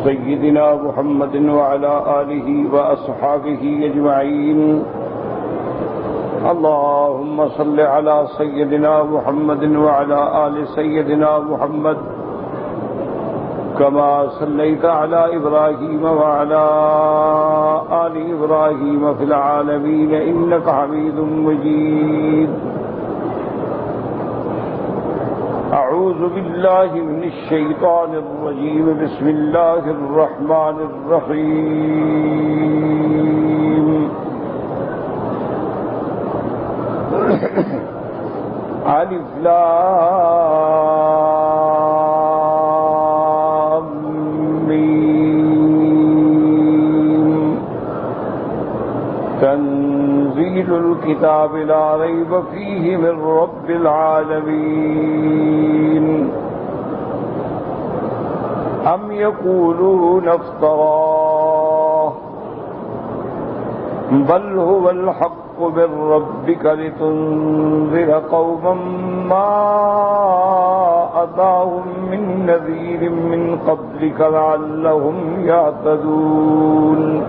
سيدنا محمد وعلى آله وأصحابه أجمعين. اللهم صل على سيدنا محمد وعلى آل سيدنا محمد كما صليت على إبراهيم وعلى آل إبراهيم في العالمين إنك حميد مجيد. أعوذ بالله من الشيطان الرجيم. بسم الله الرحمن الرحيم. ألف لام ميم. تنزيل الكتاب لا ريب فيه من رب العالمين. أم يقولون افتراه بل هو الحق من ربك لتنذر قوما ما أتاهم من نذير من قبلك لعلهم يهتدون.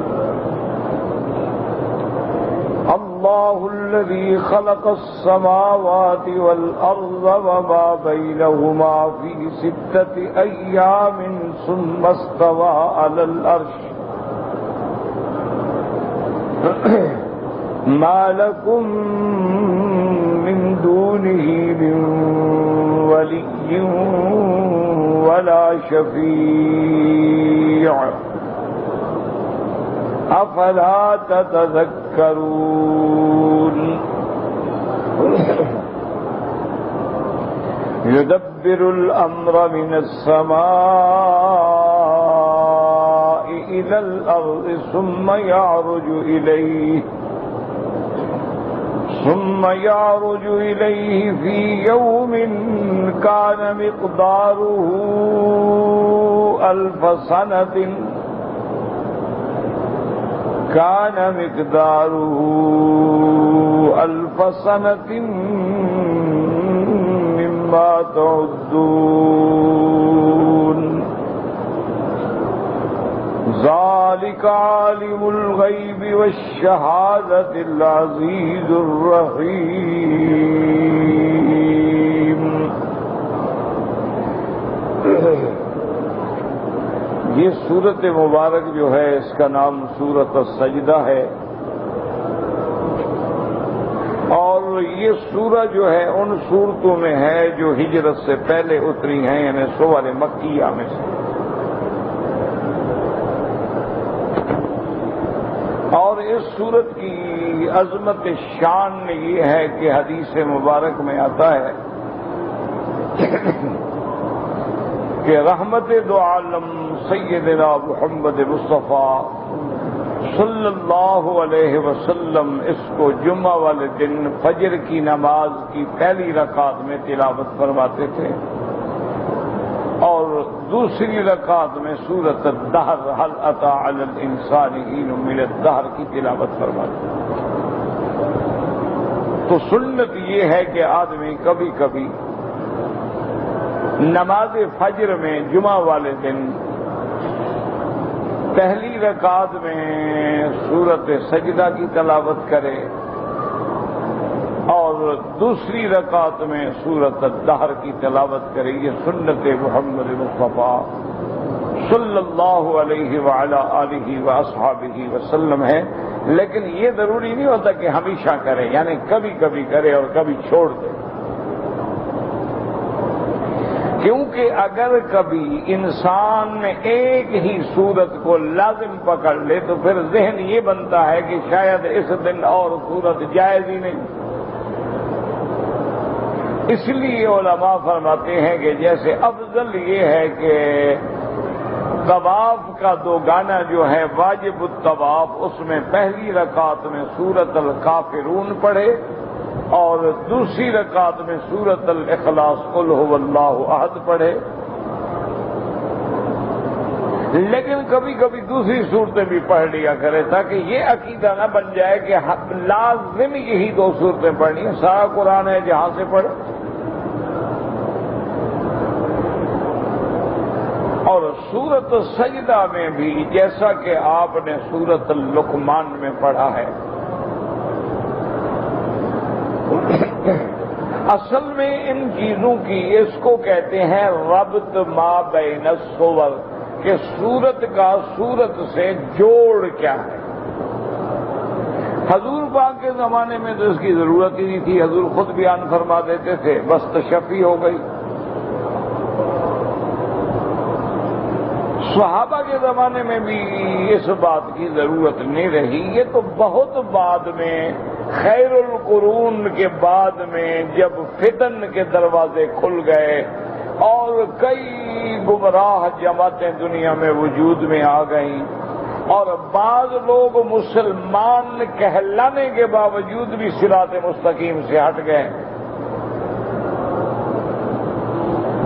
الله الذي خلق السماوات والأرض وما بينهما في 6 أيام ثم استوى على العرش. ما لكم من دونه من ولي ولا شفيع أفلا تتذكرون. يدبر الأمر من السماء إلى الأرض ثم يعرج إليه في يوم كان مقداره 1000 سنة مما تعدون. ذلك عالم الغيب والشهادة العزيز الرحيم. یہ سورت مبارک جو ہے اس کا نام سورت السجدہ ہے، اور یہ سورہ جو ہے ان سورتوں میں ہے جو ہجرت سے پہلے اتری ہیں، یعنی سورہ مکیہ میں سے. اور اس سورت کی عظمت شان یہ ہے کہ حدیث مبارک میں آتا ہے کہ رحمت دو عالم سیدنا محمد مصطفیٰ صلی اللہ علیہ وسلم اس کو جمعہ والے دن فجر کی نماز کی پہلی رکعت میں تلاوت فرماتے تھے، اور دوسری رکعت میں سورۃ الدہر هل اتى علی الانسان حین من الدہر کی تلاوت فرماتے تھے. تو سنت یہ ہے کہ آدمی کبھی کبھی نماز فجر میں جمعہ والے دن پہلی رکعت میں سورۃ سجدہ کی تلاوت کرے اور دوسری رکعت میں سورۃ الدہر کی تلاوت کرے. یہ سنت محمد مصطفیٰ صلی اللہ علیہ وعلی آلہ واصحابہ وسلم ہے. لیکن یہ ضروری نہیں ہوتا کہ ہمیشہ کرے، یعنی کبھی کبھی کرے اور کبھی چھوڑ دے. کیونکہ اگر کبھی انسان میں ایک ہی صورت کو لازم پکڑ لے تو پھر ذہن یہ بنتا ہے کہ شاید اس دن اور صورت جائز ہی نہیں. اس لیے علماء فرماتے ہیں کہ جیسے افضل یہ ہے کہ طواف کا 2 گانا جو ہے واجب الطواف، اس میں پہلی رکعت میں سورۃ الکافرون پڑھے اور دوسری رکعت میں سورۃ الاخلاص قل هو اللہ احد پڑھے. لیکن کبھی کبھی دوسری صورتیں بھی پڑھ لیا کرے تاکہ یہ عقیدہ نہ بن جائے کہ لازم یہی 2 صورتیں پڑھنی ہیں. سارا قرآن ہے جہاں سے پڑھے. اور سورۃ سجدہ میں بھی جیسا کہ آپ نے سورۃ لقمان میں پڑھا ہے، اصل میں ان چیزوں کی اس کو کہتے ہیں ربط ما بین الصور، کہ سورت کا سورت سے جوڑ کیا ہے۔ حضور پاک کے زمانے میں تو اس کی ضرورت ہی نہیں تھی، حضور خود بیان فرما دیتے تھے، بس تشفی ہو گئی۔ صحابہ کے زمانے میں بھی اس بات کی ضرورت نہیں رہی، یہ تو بہت بعد میں خیر القرون کے بعد میں جب فتن کے دروازے کھل گئے اور کئی گمراہ جماعتیں دنیا میں وجود میں آ گئیں اور بعض لوگ مسلمان کہلانے کے باوجود بھی صراط مستقیم سے ہٹ گئے،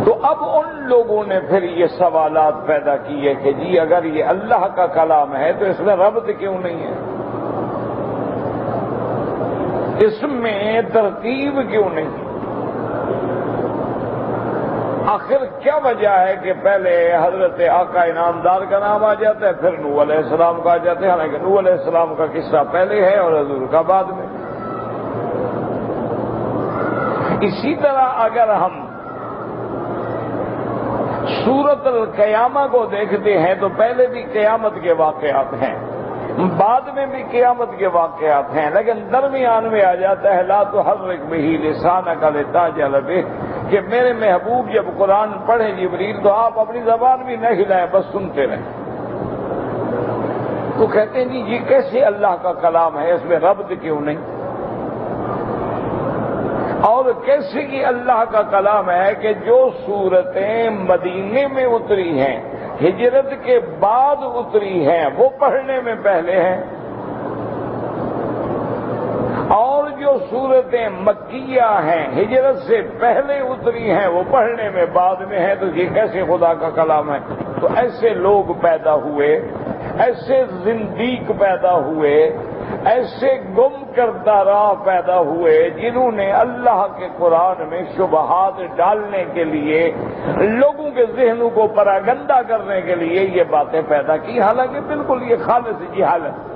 تو اب ان لوگوں نے پھر یہ سوالات پیدا کیے کہ جی اگر یہ اللہ کا کلام ہے تو اس میں ربط کیوں نہیں ہے، اس میں ترتیب کیوں نہیں، آخر کیا وجہ ہے کہ پہلے حضرت آقا انعامدار کا نام آ جاتا ہے، پھر نوح علیہ السلام کا آ جاتا ہے، حالانکہ نوح علیہ السلام کا قصہ پہلے ہے اور حضور کا بعد میں۔ اسی طرح اگر ہم سورۃ القیامہ کو دیکھتے ہیں تو پہلے بھی قیامت کے واقعات ہیں، بعد میں بھی قیامت کے واقعات ہیں، لیکن درمیان میں آ جاتا ہے لا تحرک بہ لسانک لتعجل بہ، کہ میرے محبوب جب قرآن پڑھیں جبریل تو آپ اپنی زبان بھی نہ ہلائیں، بس سنتے رہیں۔ تو کہتے ہیں جی یہ کیسے اللہ کا کلام ہے، اس میں ربط کیوں نہیں، اور کیسے یہ اللہ کا کلام ہے کہ جو سورتیں مدینے میں اتری ہیں، ہجرت کے بعد اتری ہیں، وہ پڑھنے میں پہلے ہیں، اور جو سورتیں مکیہ ہیں ہجرت سے پہلے اتری ہیں وہ پڑھنے میں بعد میں ہیں، تو یہ کیسے خدا کا کلام ہے؟ تو ایسے لوگ پیدا ہوئے، ایسے زندیق پیدا ہوئے، ایسے گم کردہ راہ پیدا ہوئے جنہوں نے اللہ کے قرآن میں شبہات ڈالنے کے لیے، لوگوں کے ذہنوں کو پراگندہ کرنے کے لیے یہ باتیں پیدا کی، حالانکہ بالکل یہ خالص جہالت۔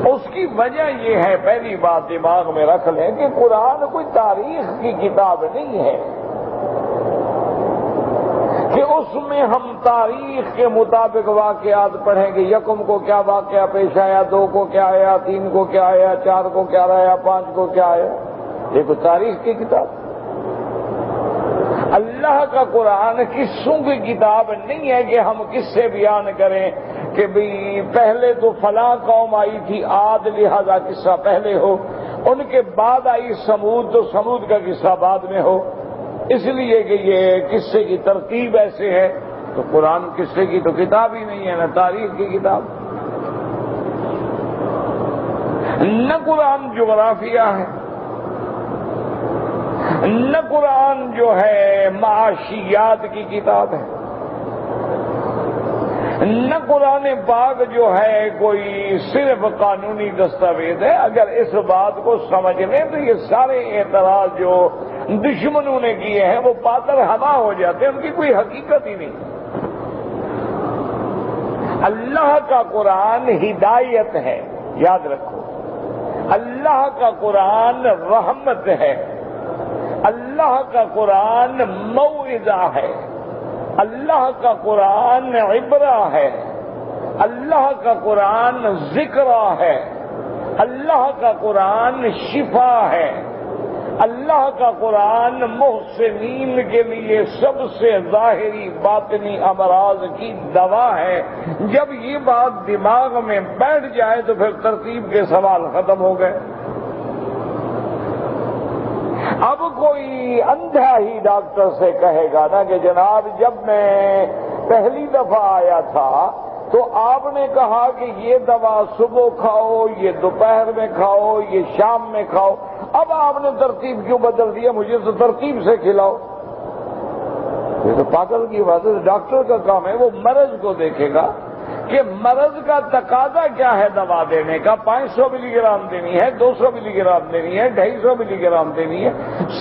اس کی وجہ یہ ہے، پہلی بات دماغ میں رکھ لیں کہ قرآن کوئی تاریخ کی کتاب نہیں ہے کہ اس میں ہم تاریخ کے مطابق واقعات پڑھیں گے، یکم کو کیا واقعہ پیش آیا، دو کو کیا آیا، تین کو کیا آیا، چار کو کیا آیا، پانچ کو کیا آیا، یہ کوئی تاریخ کی کتاب۔ اللہ کا قرآن قصوں کی کتاب نہیں ہے کہ ہم قصے بیان کریں کہ بھئی پہلے تو فلاں قوم آئی تھی عاد، لہذا قصہ پہلے ہو، ان کے بعد آئی سمود تو سمود کا قصہ بعد میں ہو، اس لیے کہ یہ قصے کی ترتیب ایسے ہے۔ تو قرآن قصے کی تو کتاب ہی نہیں ہے، نہ تاریخ کی کتاب، نہ قرآن جغرافیہ ہے، نہ قرآن جو ہے معاشیات کی کتاب ہے، نہ قرآن پاک جو ہے کوئی صرف قانونی دستاویز ہے۔ اگر اس بات کو سمجھ لیں تو یہ سارے اعتراض جو دشمنوں نے کیے ہیں وہ پاتر ہوا ہو جاتے ہیں، ان کی کوئی حقیقت ہی نہیں۔ اللہ کا قرآن ہدایت ہے، یاد رکھو، اللہ کا قرآن رحمت ہے، اللہ کا قرآن موعظہ ہے، اللہ کا قرآن عبرہ ہے، اللہ کا قرآن ذکرہ ہے، اللہ کا قرآن شفا ہے، اللہ کا قرآن محسنین کے لیے سب سے ظاہری باطنی امراض کی دوا ہے۔ جب یہ بات دماغ میں بیٹھ جائے تو پھر ترتیب کے سوال ختم ہو گئے۔ اب کوئی اندھا ہی ڈاکٹر سے کہے گا نا کہ جناب جب میں پہلی دفعہ آیا تھا تو آپ نے کہا کہ یہ دوا صبح کھاؤ، یہ دوپہر میں کھاؤ، یہ شام میں کھاؤ، اب آپ نے ترتیب کیوں بدل دیا؟ مجھے تو ترتیب سے کھلاؤ۔ یہ تو پاگل کی بات ہے۔ ڈاکٹر کا کام ہے وہ مرض کو دیکھے گا کہ مرض کا تقاضا کیا ہے دوا دینے کا، 500 ملی گرام دینی ہے، 200 ملی گرام دینی ہے، 250 ملی گرام دینی ہے،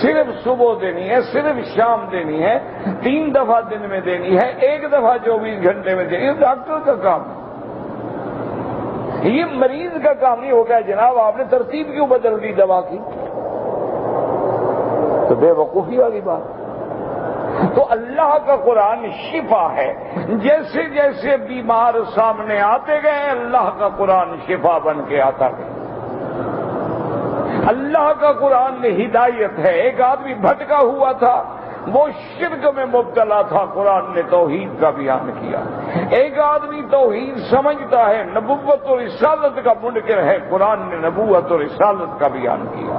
صرف صبح دینی ہے، صرف شام دینی ہے، 3 دفعہ دن میں دینی ہے، 1 دفعہ 24 گھنٹے میں دینی ہے، ڈاکٹر کا کام ہے، یہ مریض کا کام نہیں ہو گیا جناب آپ نے ترتیب کیوں بدل دی دوا کی؟ تو بے وقوفی والی بات۔ تو اللہ کا قرآن شفا ہے، جیسے جیسے بیمار سامنے آتے گئے اللہ کا قرآن شفا بن کے آتا گیا۔ اللہ کا قرآن ہدایت ہے۔ ایک آدمی بھٹکا ہوا تھا، وہ شرک میں مبتلا تھا، قرآن نے توحید کا بیان کیا۔ ایک آدمی توحید سمجھتا ہے، نبوت اور رسالت کا منکر ہے، قرآن نے نبوت اور رسالت کا بیان کیا۔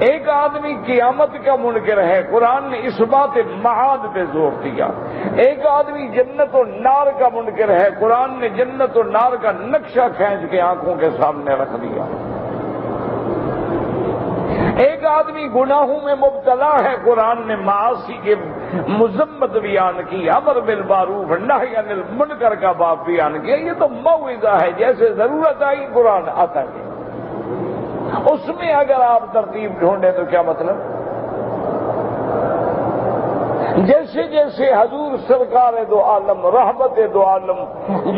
ایک آدمی قیامت کا منکر ہے، قرآن نے اس بات معاد پہ زور دیا۔ ایک آدمی جنت و نار کا منکر ہے، قرآن نے جنت و نار کا نقشہ کھینچ کے آنکھوں کے سامنے رکھ دیا۔ ایک آدمی گناہوں میں مبتلا ہے، قرآن نے معاصی کے مذمت بیان کی، امر بالمعروف نہی عن المنکر کا باب بیان کیا۔ یہ تو موعظہ ہے، جیسے ضرورت آئی قرآن آتا ہے، اس میں اگر آپ ترتیب ڈھونڈیں تو کیا مطلب؟ جیسے جیسے حضور سرکار دو عالم رحمت دو عالم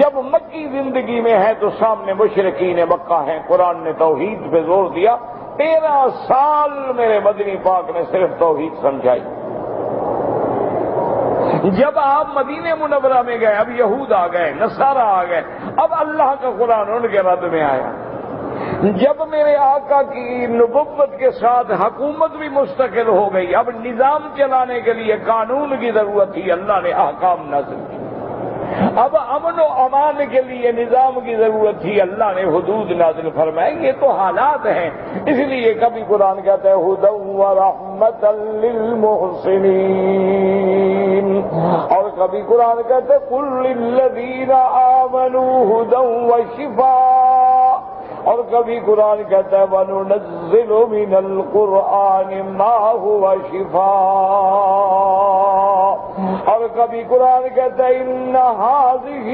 جب مکی زندگی میں ہے تو سامنے مشرکین مکہ ہیں، قرآن نے توحید پہ زور دیا۔ 13 سال میرے مدنی پاک نے صرف توحید سمجھائی۔ جب آپ مدینہ منورہ میں گئے، اب یہود آ گئے، نصارہ آ گئے، اب اللہ کا قرآن ان کے رد میں آیا۔ جب میرے آقا کی نبوت کے ساتھ حکومت بھی مستقل ہو گئی، اب نظام چلانے کے لیے قانون کی ضرورت تھی، اللہ نے احکام نازل کی۔ اب امن و امان کے لیے نظام کی ضرورت تھی، اللہ نے حدود نازل فرمائے۔ یہ تو حالات ہیں، اس لیے کبھی قرآن کہتا ہے ھدی ورحمۃ للمحسنین، اور کبھی قرآن کہتا ہے قل للذین آمنوا ھدی وشفاء، اور کبھی قرآن کہتا ہے وَنُنَزِّلُ مِنَ الْقُرْآنِ مَا هُوَ شِفَاءٌ، اور کبھی قرآن کہتا ہے إِنَّ هَٰذِهِ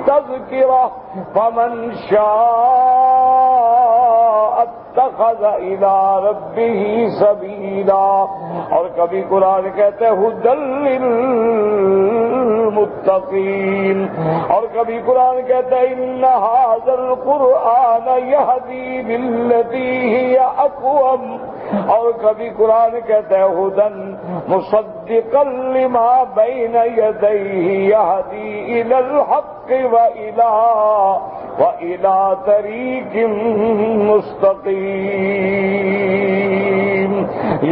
تَذْكِرَةٌ فَمَن شَاءَ اتَّخَذَ إِلَىٰ رَبِّهِ سَبِيلًا، اور کبھی قرآن کہتا ہے هُدًى لِّلْمُتَّقِينَ، اور کبھی قرآن کہتا ہے إِنَّ هَٰذَا الْقُرْآنَ يَهْدِي بِالَّتِي هِيَ أَقْوَمُ، اور کبھی قرآن کہتا ہے هُدًى مُصَدِّقًا لِّمَا بَيْنَ يَدَيْهِ يَهْدِي إِلَى الْحَقِّ وَإِلَىٰ طَرِيقٍ مُّسْتَقِيمٍ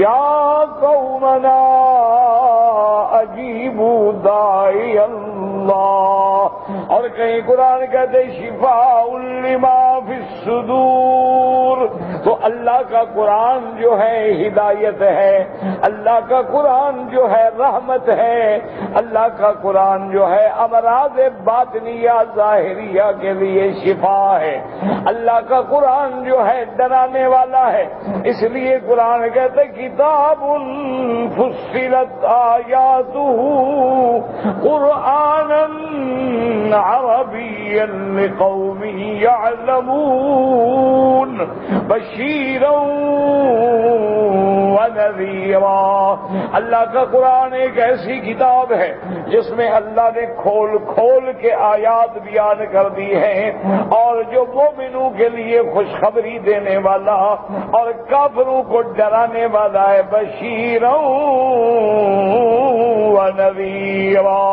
يَا قَوْمَنَا أَجِيبُوا دَاعِيَ اللَّهِ، اور کہیں قرآن کہتے شفاء لما فی الصدور۔ تو اللہ کا قرآن جو ہے ہدایت ہے، اللہ کا قرآن جو ہے رحمت ہے، اللہ کا قرآن جو ہے امراض باطنیہ ظاہریہ کے لیے شفا ہے، اللہ کا قرآن جو ہے ڈرانے والا ہے۔ اس لیے قرآن کہتے کتاب فصلت آیاتہ قرآنا عربیا لقوم یعلمون بشیرا ونذیرا۔ اللہ کا قرآن ایک ایسی کتاب ہے جس میں اللہ نے کھول کھول کے آیات بیان کر دی ہیں، اور جو مومنوں کے لیے خوشخبری دینے والا اور کافروں کو ڈرانے والا ہے، بشیرا ونذیرا۔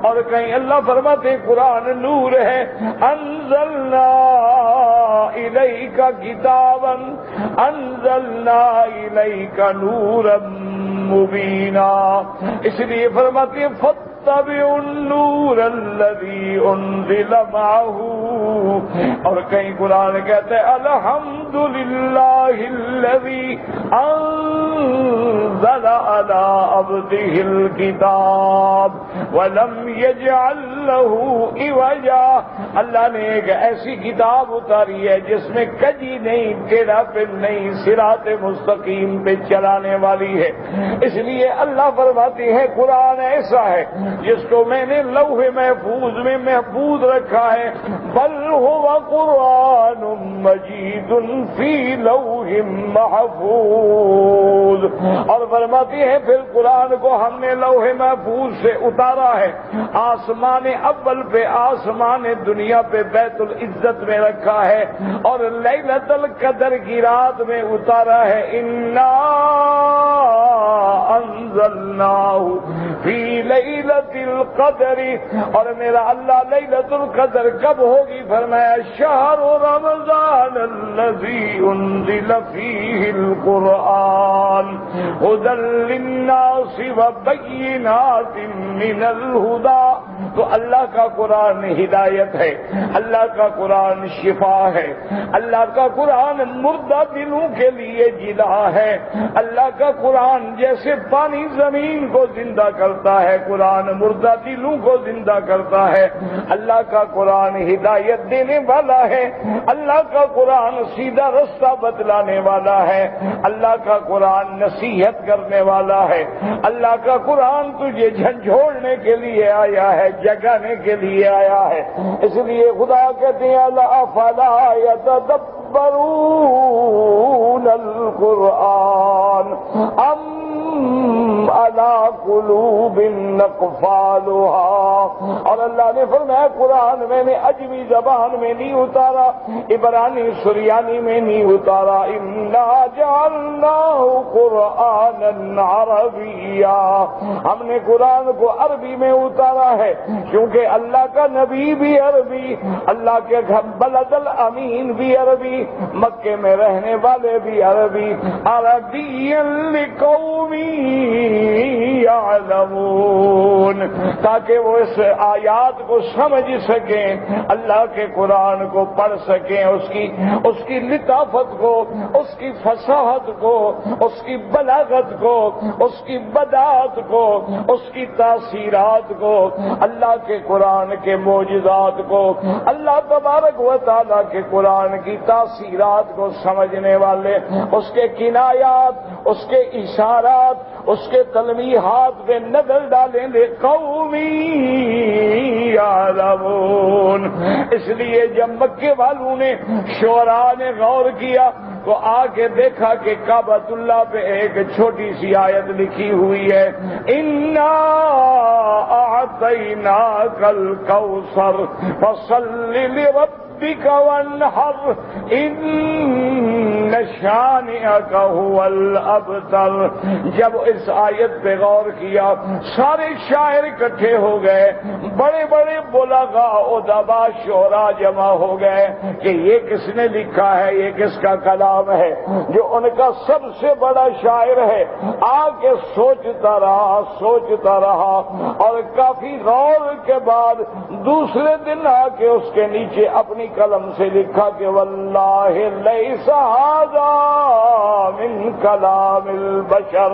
اور کہیں اللہ فرماتے قرآن نور ہے، انزلنا الیک کتابا انزلنا الیک نورا مبینا۔ اس لیے فرماتے فاتبعوا النور الذی انزل معہ، اور کہیں قرآن کہتے ہیں الحمدللہ الذي أنزل على عبده الكتاب ولم يجعل له عوجا. اللہ نے ایک ایسی کتاب اتاری ہے جس میں کجی نہیں، ٹیڑھا پن نہیں، صراط مستقیم پہ چلانے والی ہے. اس لیے اللہ فرماتے ہیں قرآن ایسا ہے جس کو میں نے لوح محفوظ میں محفوظ رکھا ہے. بل هو قرآن مجید فی لوح محفوظ. اور فرماتی ہے پھر قرآن کو ہم نے لوح محفوظ سے اتارا ہے، آسمان اول پہ، آسمان دنیا پہ بیت العزت میں رکھا ہے، اور لیلۃ القدر کی رات میں اتارا ہے. انا انزلناہ فی لیلۃ القدر. اور میرا اللہ لیلۃ القدر کب ہوگی؟ فرمایا شہر رمضان الذی انزل فیہ القرآن ھدی للناس وبینات من الھدی. تو اللہ کا قرآن ہدایت ہے، اللہ کا قرآن شفا ہے، اللہ کا قرآن مردہ دلوں کے لیے جلا ہے. اللہ کا قرآن جیسے پانی زمین کو زندہ کرتا ہے، قرآن مردہ دلوں کو زندہ کرتا ہے. اللہ کا قرآن ہدایت دینے والا ہے، اللہ کا قرآن سیدھا رستہ بتلانے والا ہے، اللہ کا قرآن نصیحت کرنے والا ہے. اللہ کا قرآن تجھے جھنجھوڑنے کے لیے آیا ہے، جگانے کے لیے آیا ہے. اس لیے خدا کہتے ہیں افلا یتدبرون القرآن ام علی قلوب اقفالها. اور اللہ نے فرمایا قرآن میں نے عجمی زبان میں نہیں اتارا، عبرانی سریانی میں نہیں اتارا. انا جعلناہ قرآنا عربیا. ہم نے قرآن کو عربی میں اتارا ہے کیونکہ اللہ کا نبی بھی عربی، اللہ کے بلد الامین بھی عربی، مکے میں رہنے والے بھی عربی. عربی لقوم یعلمون، تاکہ وہ اس آیات کو سمجھ سکیں، اللہ کے قرآن کو پڑھ سکیں، اس کی لطافت کو، اس کی فصاحت کو، اس کی بلاغت کو، اس کی بداعت کو، اس کی تاثیرات کو، اللہ کے قرآن کے معجزات کو، اللہ تبارک و تعالیٰ کے قرآن کی تاثیرات کو سمجھنے والے، اس کے کنایات، اس کے اشارات، اس کے تلمیحات پہ نظر ڈالیں گے. قومی یعلمون. اس لیے جب مکے والوں نے، شعراء نے غور کیا تو آ کے دیکھا کہ کعبۃ اللہ پہ ایک چھوٹی سی آیت لکھی ہوئی ہے، انا اعطیناک الکوثر فصل لربک وانحر ان شانئک هو الابتر. جب اس آیت پہ غور کیا سارے شاعر اکٹھے ہو گئے، بڑے بڑے بلغاء ادباء شعراء جمع ہو گئے کہ یہ کس نے لکھا ہے، یہ کس کا کلام ہے، جو ان کا سب سے بڑا شاعر ہے. آ کے سوچتا رہا اور کافی غور کے بعد دوسرے دن آ کے اس کے نیچے اپنی قلم سے لکھا کہ واللہ لیس ھذا من کلام البشر.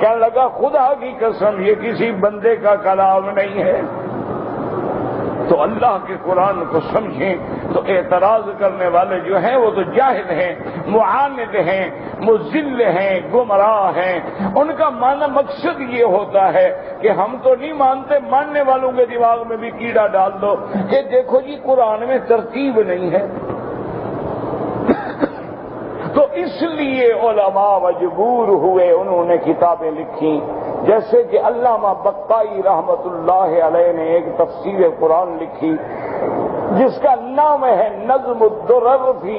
کہنے لگا خدا کی قسم یہ کسی بندے کا کلام نہیں ہے. تو اللہ کے قرآن کو سمجھیں تو اعتراض کرنے والے جو ہیں وہ تو جاہل ہیں، معاند ہیں، مذل ہیں، گمراہ ہیں. ان کا مقصد یہ ہوتا ہے کہ ہم تو نہیں مانتے، ماننے والوں کے دماغ میں بھی کیڑا ڈال دو کہ دیکھو جی قرآن میں ترتیب نہیں ہے. تو اس لیے علماء مجبور ہوئے، انہوں نے کتابیں لکھی، جیسے کہ علامہ بقائی رحمت اللہ علیہ نے ایک تفسیر قرآن لکھی جس کا نام ہے نظم الدرر فی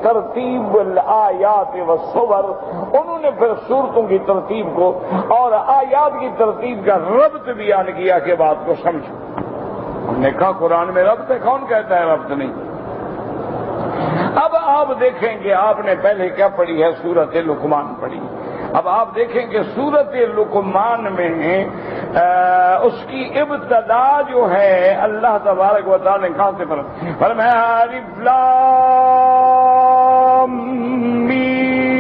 ترتیب الآیات والصور. انہوں نے پھر سورتوں کی ترتیب کو اور آیات کی ترتیب کا ربط بیان کیا کہ بات کو سمجھو. ہم نے کہا قرآن میں ربط ہے، کون کہتا ہے ربط نہیں؟ اب آپ دیکھیں گے، آپ نے پہلے کیا پڑھی ہے؟ سورۃ لقمان پڑھی. اب آپ دیکھیں کہ سورۃ لقمان میں اس کی ابتدا جو ہے اللہ تبارک و تعالی نے کہاں سے فرمایا الف لام میم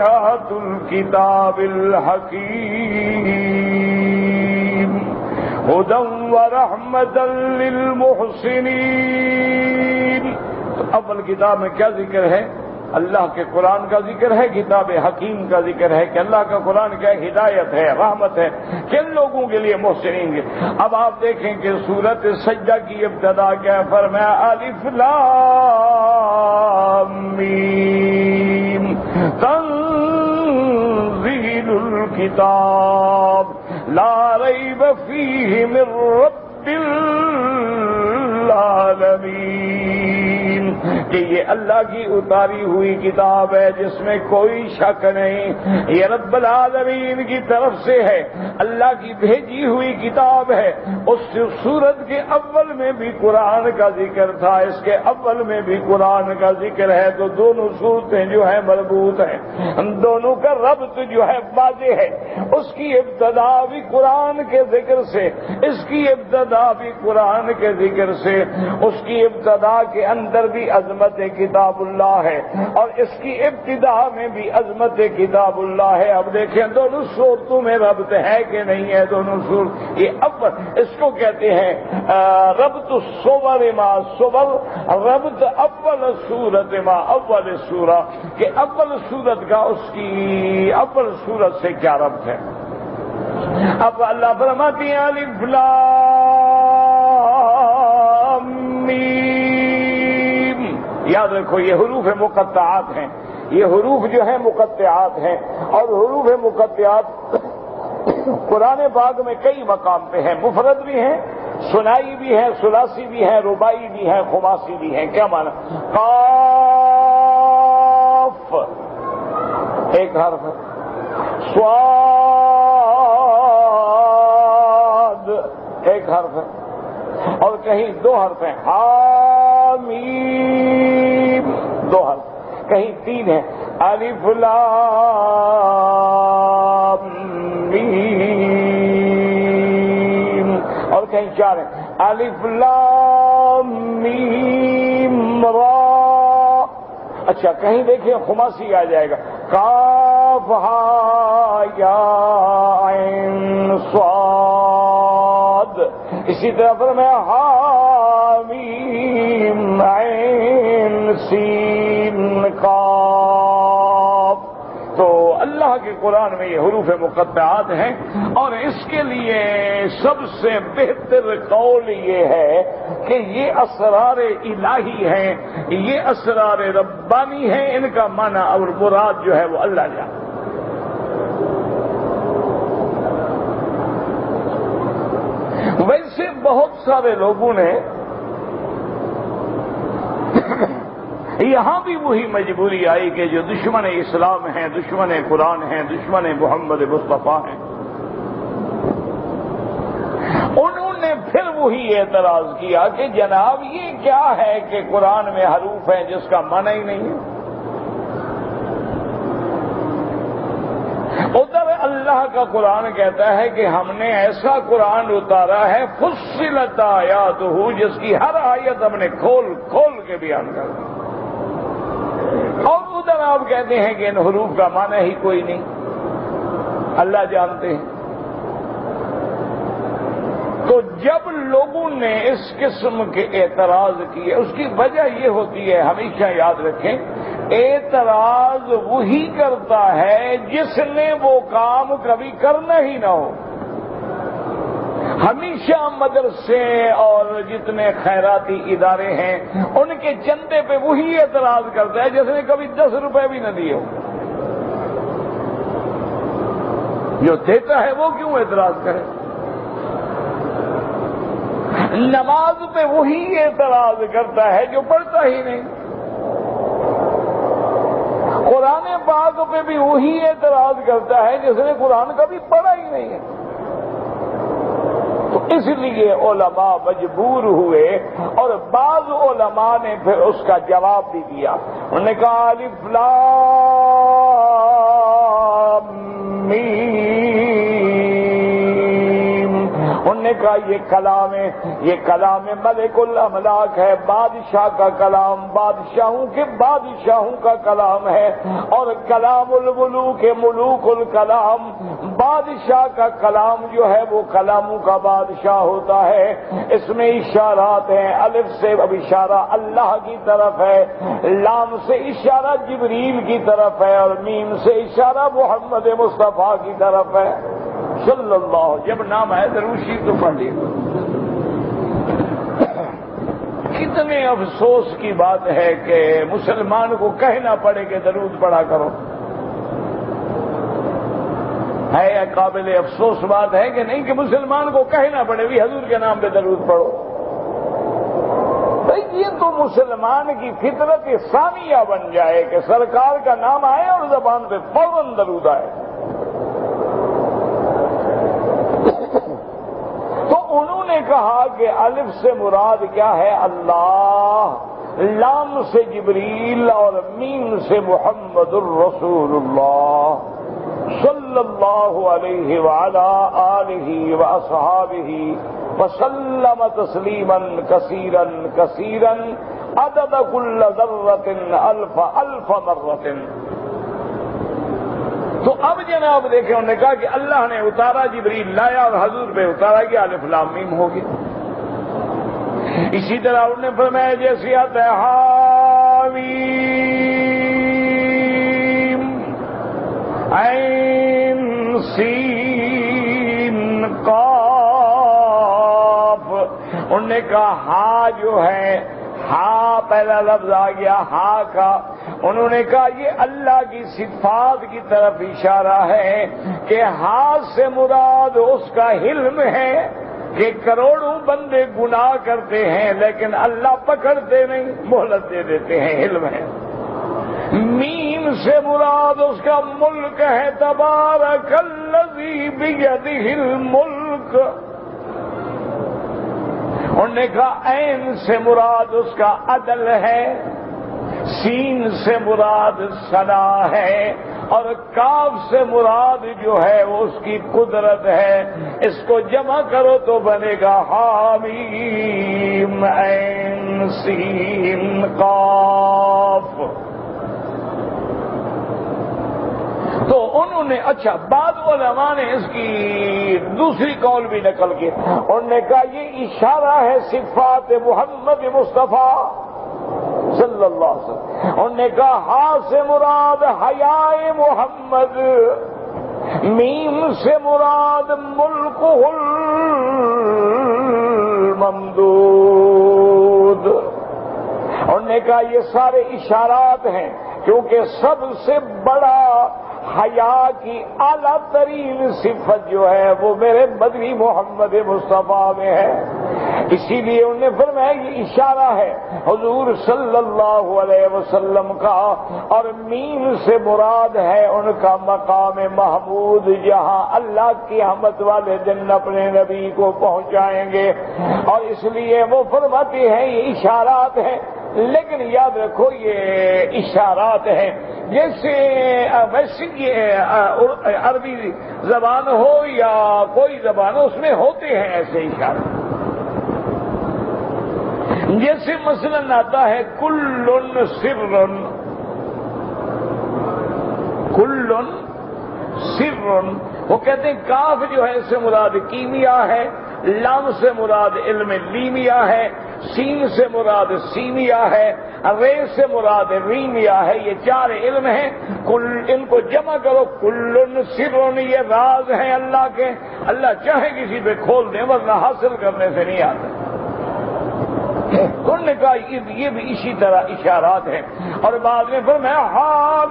آیات الکتاب الحکیم ھدی ورحمۃ للمحسنین۔ تو اول کتاب میں کیا ذکر ہے؟ اللہ کے قرآن کا ذکر ہے، کتاب حکیم کا ذکر ہے کہ اللہ کا قرآن کیا ہدایت ہے، رحمت ہے کن لوگوں کے لیے؟ محسنین کے۔ اب آپ دیکھیں کہ سورۃ سجدہ کی ابتدا کیا فرمایا؟ الف لام میم تنزیل الکتاب لا ریب فیہ من رب العالمین، کہ یہ اللہ کی اتاری ہوئی کتاب ہے جس میں کوئی شک نہیں، یہ رب العالمین کی طرف سے ہے، اللہ کی بھیجی ہوئی کتاب ہے۔ اس سورت کے اول میں بھی قرآن کا ذکر تھا، اس کے اول میں بھی قرآن کا ذکر ہے، تو دونوں صورتیں جو ہیں مربوط ہیں، دونوں کا ربط جو ہے واضح ہے۔ اس کی ابتدا بھی قرآن کے ذکر سے، اس کی ابتدا بھی قرآن کے ذکر سے، اس کی ابتدا کے اندر بھی عظمت کتاب اللہ ہے اور اس کی ابتدا میں بھی عظمت کتاب اللہ ہے۔ اب دیکھیں دونوں صورتوں میں ربط ہے کہ نہیں ہے؟ دونوں صورت یہ اول، اس کو کہتے ہیں ربط الصور ما صور، ربط اول صورت ما اول سورہ، کہ اول صورت کا اس کی اول صورت سے کیا ربط ہے۔ اب اللہ فرماتے ہیں الف لام میم، یاد رکھو یہ حروف مقطعات ہیں، یہ حروف جو ہیں مقطعات ہیں، اور حروف مقطعات قرآن پاک میں کئی مقام پہ ہیں، مفرد بھی ہیں، ثنائی بھی ہیں، ثلاثی بھی ہیں، رباعی بھی ہیں، خماسی بھی ہیں۔ کیا معنی؟ قاف ایک حرف ہے، صاد ایک حرف ہے، اور کہیں دو حرف ہیں، حامیم دو حرف، کہیں تین ہیں، الف لام میم، اور کہیں چار ہیں، الف لام میم را۔ اچھا کہیں دیکھیں خماسی آ جائے گا، کاف ہا یا عین صاد، اسی طرح پر میں حامیم عین سین قاف۔ تو اللہ کے قرآن میں یہ حروف مقطعات ہیں، اور اس کے لیے سب سے بہتر قول یہ ہے کہ یہ اسرار الہی ہیں، یہ اسرار ربانی ہیں، ان کا معنی اور مراد جو ہے وہ اللہ جانے۔ ویسے بہت سارے لوگوں نے یہاں بھی وہی مجبوری آئی کہ جو دشمن اسلام ہیں، دشمن قرآن ہیں، دشمن محمد مصطفیٰ ہیں، انہوں نے پھر وہی اعتراض کیا کہ جناب یہ کیا ہے کہ قرآن میں حروف ہیں جس کا معنی ہی نہیں ہے۔ ادھر اللہ کا قرآن کہتا ہے کہ ہم نے ایسا قرآن اتارا ہے فصلت آیاتہ، جس کی ہر آیت ہم نے کھول کھول کے بیان کر دی، اور ادھر آپ کہتے ہیں کہ ان حروف کا معنی ہی کوئی نہیں، اللہ جانتے ہیں۔ تو جب لوگوں نے اس قسم کے اعتراض کیے، اس کی وجہ یہ ہوتی ہے، ہمیشہ یاد رکھیں، اعتراض وہی کرتا ہے جس نے وہ کام کبھی کرنا ہی نہ ہو۔ ہمیشہ مدرسے اور جتنے خیراتی ادارے ہیں ان کے چندے پہ وہی اعتراض کرتا ہے جس نے کبھی 10 روپے بھی نہ دیے ہو۔ جو دیتا ہے وہ کیوں اعتراض کرے؟ نماز پہ وہی اعتراض کرتا ہے جو پڑھتا ہی نہیں، قرآن پاک پہ بھی وہی اعتراض کرتا ہے جس نے قرآن کبھی پڑھا ہی نہیں ہے۔ تو اس لیے علماء مجبور ہوئے، اور بعض علماء نے پھر اس کا جواب بھی دیا، انہوں نے کہا الف لام میم انہوں نے کہا یہ کلام ہے، یہ کلام ملک الاملاک ہے، بادشاہ کا کلام، بادشاہوں کے بادشاہوں کا کلام ہے، اور کلام الملوک ملوک الکلام، بادشاہ کا کلام جو ہے وہ کلاموں کا بادشاہ ہوتا ہے۔ اس میں اشارات ہیں، الف سے اب اشارہ اللہ کی طرف ہے، لام سے اشارہ جبریل کی طرف ہے، اور میم سے اشارہ محمد مصطفیٰ کی طرف ہے صلی اللہ۔ جب نام ہے دروشی تو پڑھ لیجیے۔ کتنے افسوس کی بات ہے کہ مسلمان کو کہنا پڑے کہ درود پڑھا کرو، ہے قابل افسوس بات ہے کہ نہیں کہ مسلمان کو کہنا پڑے بھی حضور کے نام پہ درود پڑھو۔ بھائی یہ تو مسلمان کی فطرت ثانیہ بن جائے کہ سرکار کا نام آئے اور زبان پہ فوراً درود آئے۔ تو انہوں نے کہا کہ الف سے مراد کیا ہے؟ اللہ، لام سے جبریل، اور میم سے محمد الرسول اللہ صلی اللہ علیہ وعلا آلہ واصحابہ وسلم تسلیما کثیرا کثیرا عدد کل ذرۃ الف الف مرۃ۔ تو اب جناب دیکھیں، انہوں نے کہا کہ اللہ نے اتارا، جبریل لایا اور حضور پہ اتارا کہ الف لام میم ہوگی۔ اسی طرح انہوں نے فرمایا جیسی آتا ہے حامیم عین سین قاف، انہوں نے کہا ہا جو ہے، ہا پہلا لفظ آ گیا ہا کا، انہوں نے کہا یہ اللہ کی صفات کی طرف اشارہ ہے کہ ہا سے مراد اس کا حلم ہے کہ کروڑوں بندے گناہ کرتے ہیں لیکن اللہ پکڑتے نہیں، مہلت دے دیتے ہیں، حلم ہے۔ میم سے مراد اس کا ملک ہے، تبارک الذی بیدہ الملک۔ انہوں نے کہا عین سے مراد اس کا عدل ہے، سین سے مراد ثنا ہے، اور کاف سے مراد جو ہے وہ اس کی قدرت ہے۔ اس کو جمع کرو تو بنے گا حامیم عین سین قاف۔ تو انہوں نے اچھا بعض علماء نے اس کی دوسری قول بھی نقل کی، انہوں نے کہا یہ اشارہ ہے صفات محمد مصطفیٰ صلی اللہ علیہ وسلم۔ انہوں نے کہا ہا سے مراد حیائے محمد، میم سے مراد ملک الممدود۔ انہوں نے کہا یہ سارے اشارات ہیں کیونکہ سب سے بڑا حیا کی اعلیٰ ترین صفت جو ہے وہ میرے مدنی محمد مصطفیٰ میں ہے، اسی لیے انہوں نے فرمایا یہ اشارہ ہے حضور صلی اللہ علیہ وسلم کا، اور میم سے مراد ہے ان کا مقام محمود جہاں اللہ کی حمد والے دن اپنے نبی کو پہنچائیں گے، اور اس لیے وہ فرماتے ہیں یہ اشارات ہیں، لیکن یاد رکھو یہ اشارات ہیں جیسے ویسے یہ عربی زبان ہو یا کوئی زبان ہو اس میں ہوتے ہیں ایسے اشارے، جیسے مثلا آتا ہے کل سر، کل سر، وہ کہتے ہیں کاف جو ہے اس سے مراد کیمیا ہے، لام سے مراد علم لیمیا ہے، سین سے مراد سیمیا ہے، رے سے مراد ریمیا ہے، یہ چار علم ہیں، ان کو جمع کرو کل سر، یہ راز ہیں اللہ کے، اللہ چاہے کسی پہ کھول دیں ورنہ حاصل کرنے سے نہیں آتے۔ انہوں نے کہا یہ بھی اسی طرح اشارات ہیں، اور بعد میں فرمایا حامیم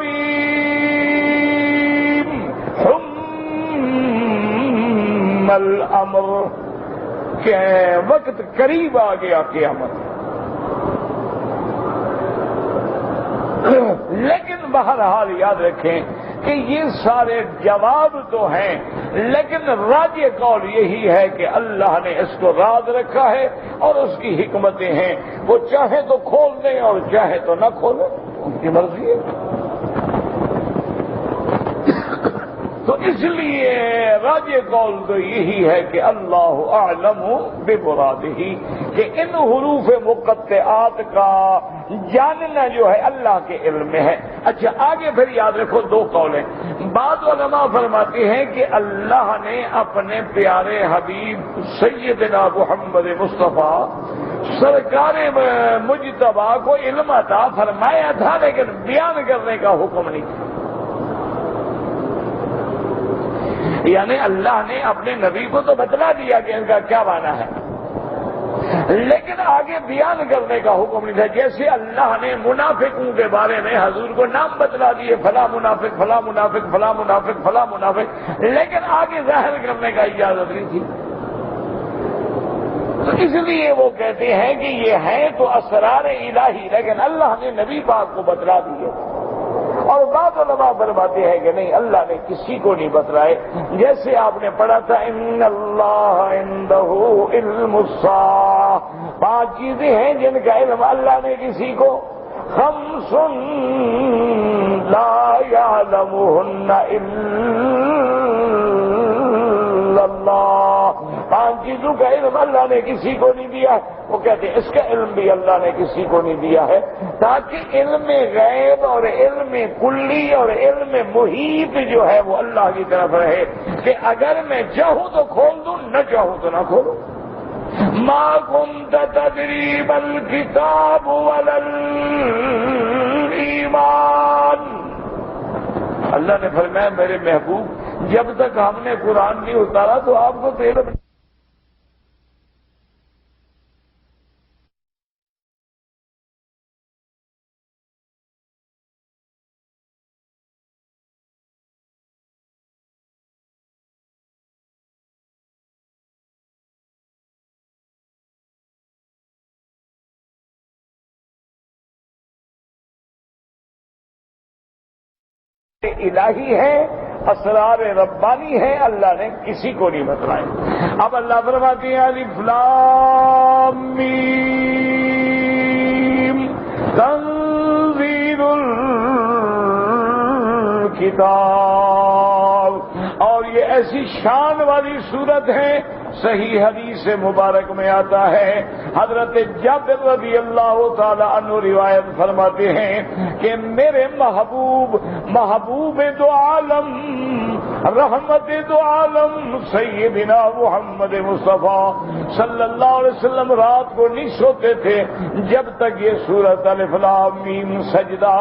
حم الامر، کہ وقت قریب آ گیا قیامت۔ لیکن بہرحال یاد رکھیں کہ یہ سارے جواب تو ہیں، لیکن راجح قول یہی ہے کہ اللہ نے اس کو راز رکھا ہے اور اس کی حکمتیں ہیں، وہ چاہے تو کھول دیں اور چاہے تو نہ کھولیں، ان کی مرضی ہے۔ تو اس لیے راجع قول تو یہی ہے کہ اللہ اعلم بمرادہ، کہ ان حروف مقطعات کا جاننا جو ہے اللہ کے علم میں ہے۔ اچھا آگے پھر یاد رکھو دو قول ہیں۔ بعض علماء فرماتے ہیں کہ اللہ نے اپنے پیارے حبیب سیدنا محمد مصطفیٰ سرکار مجتبیٰ کو علم عطا فرمایا تھا، لیکن بیان کرنے کا حکم نہیں تھا۔ یعنی اللہ نے اپنے نبی کو تو بتلا دیا کہ ان کا کیا معنی ہے، لیکن آگے بیان کرنے کا حکم نہیں تھا۔ جیسے اللہ نے منافقوں کے بارے میں حضور کو نام بتلا دیے، فلاں منافق فلاں منافق فلاں منافق فلاں منافق، لیکن آگے ظاہر کرنے کا اجازت نہیں تھی۔ تو اس لیے وہ کہتے ہیں کہ یہ ہیں تو اسرار الہی، لیکن اللہ نے نبی پاک کو بتلا دیے۔ اور بعض علماء فرماتے ہیں کہ نہیں، اللہ نے کسی کو نہیں بتلائے۔ جیسے آپ نے پڑھا تھا ان اللہ عندہ علم الساعہ، 5 چیزیں ہیں جن کا علم اللہ نے کسی کو، خمس لا یعلمہن الا اللہ، 5 چیزوں کا علم اللہ نے کسی کو نہیں دیا۔ وہ کہتے ہیں اس کا علم بھی اللہ نے کسی کو نہیں دیا ہے، تاکہ علم غیب اور علم کلی اور علم محیط جو ہے وہ اللہ کی طرف رہے، کہ اگر میں چاہوں تو کھول دوں، نہ چاہوں تو نہ کھولوں۔ ما كنت تدري ما الكتاب ولا الایمان، اللہ نے فرمایا میرے محبوب جب تک ہم نے قرآن نہیں اتارا تو آپ کو علم الہی ہے، اسرار ربانی ہے، اللہ نے کسی کو نہیں بتلائے۔ اب اللہ فرماتے ہیں الف لام میم تنزیل الکتاب، اور یہ ایسی شان والی صورت ہے، صحیح حدیث مبارک میں آتا ہے، حضرت جابر رضی اللہ تعالی عنہ روایت فرماتے ہیں کہ میرے محبوب دو عالم، رحمت دو عالم سیدنا محمد مصطفیٰ صلی اللہ علیہ وسلم رات کو نہیں سوتے تھے جب تک یہ سورۃ الف لام میم سجدہ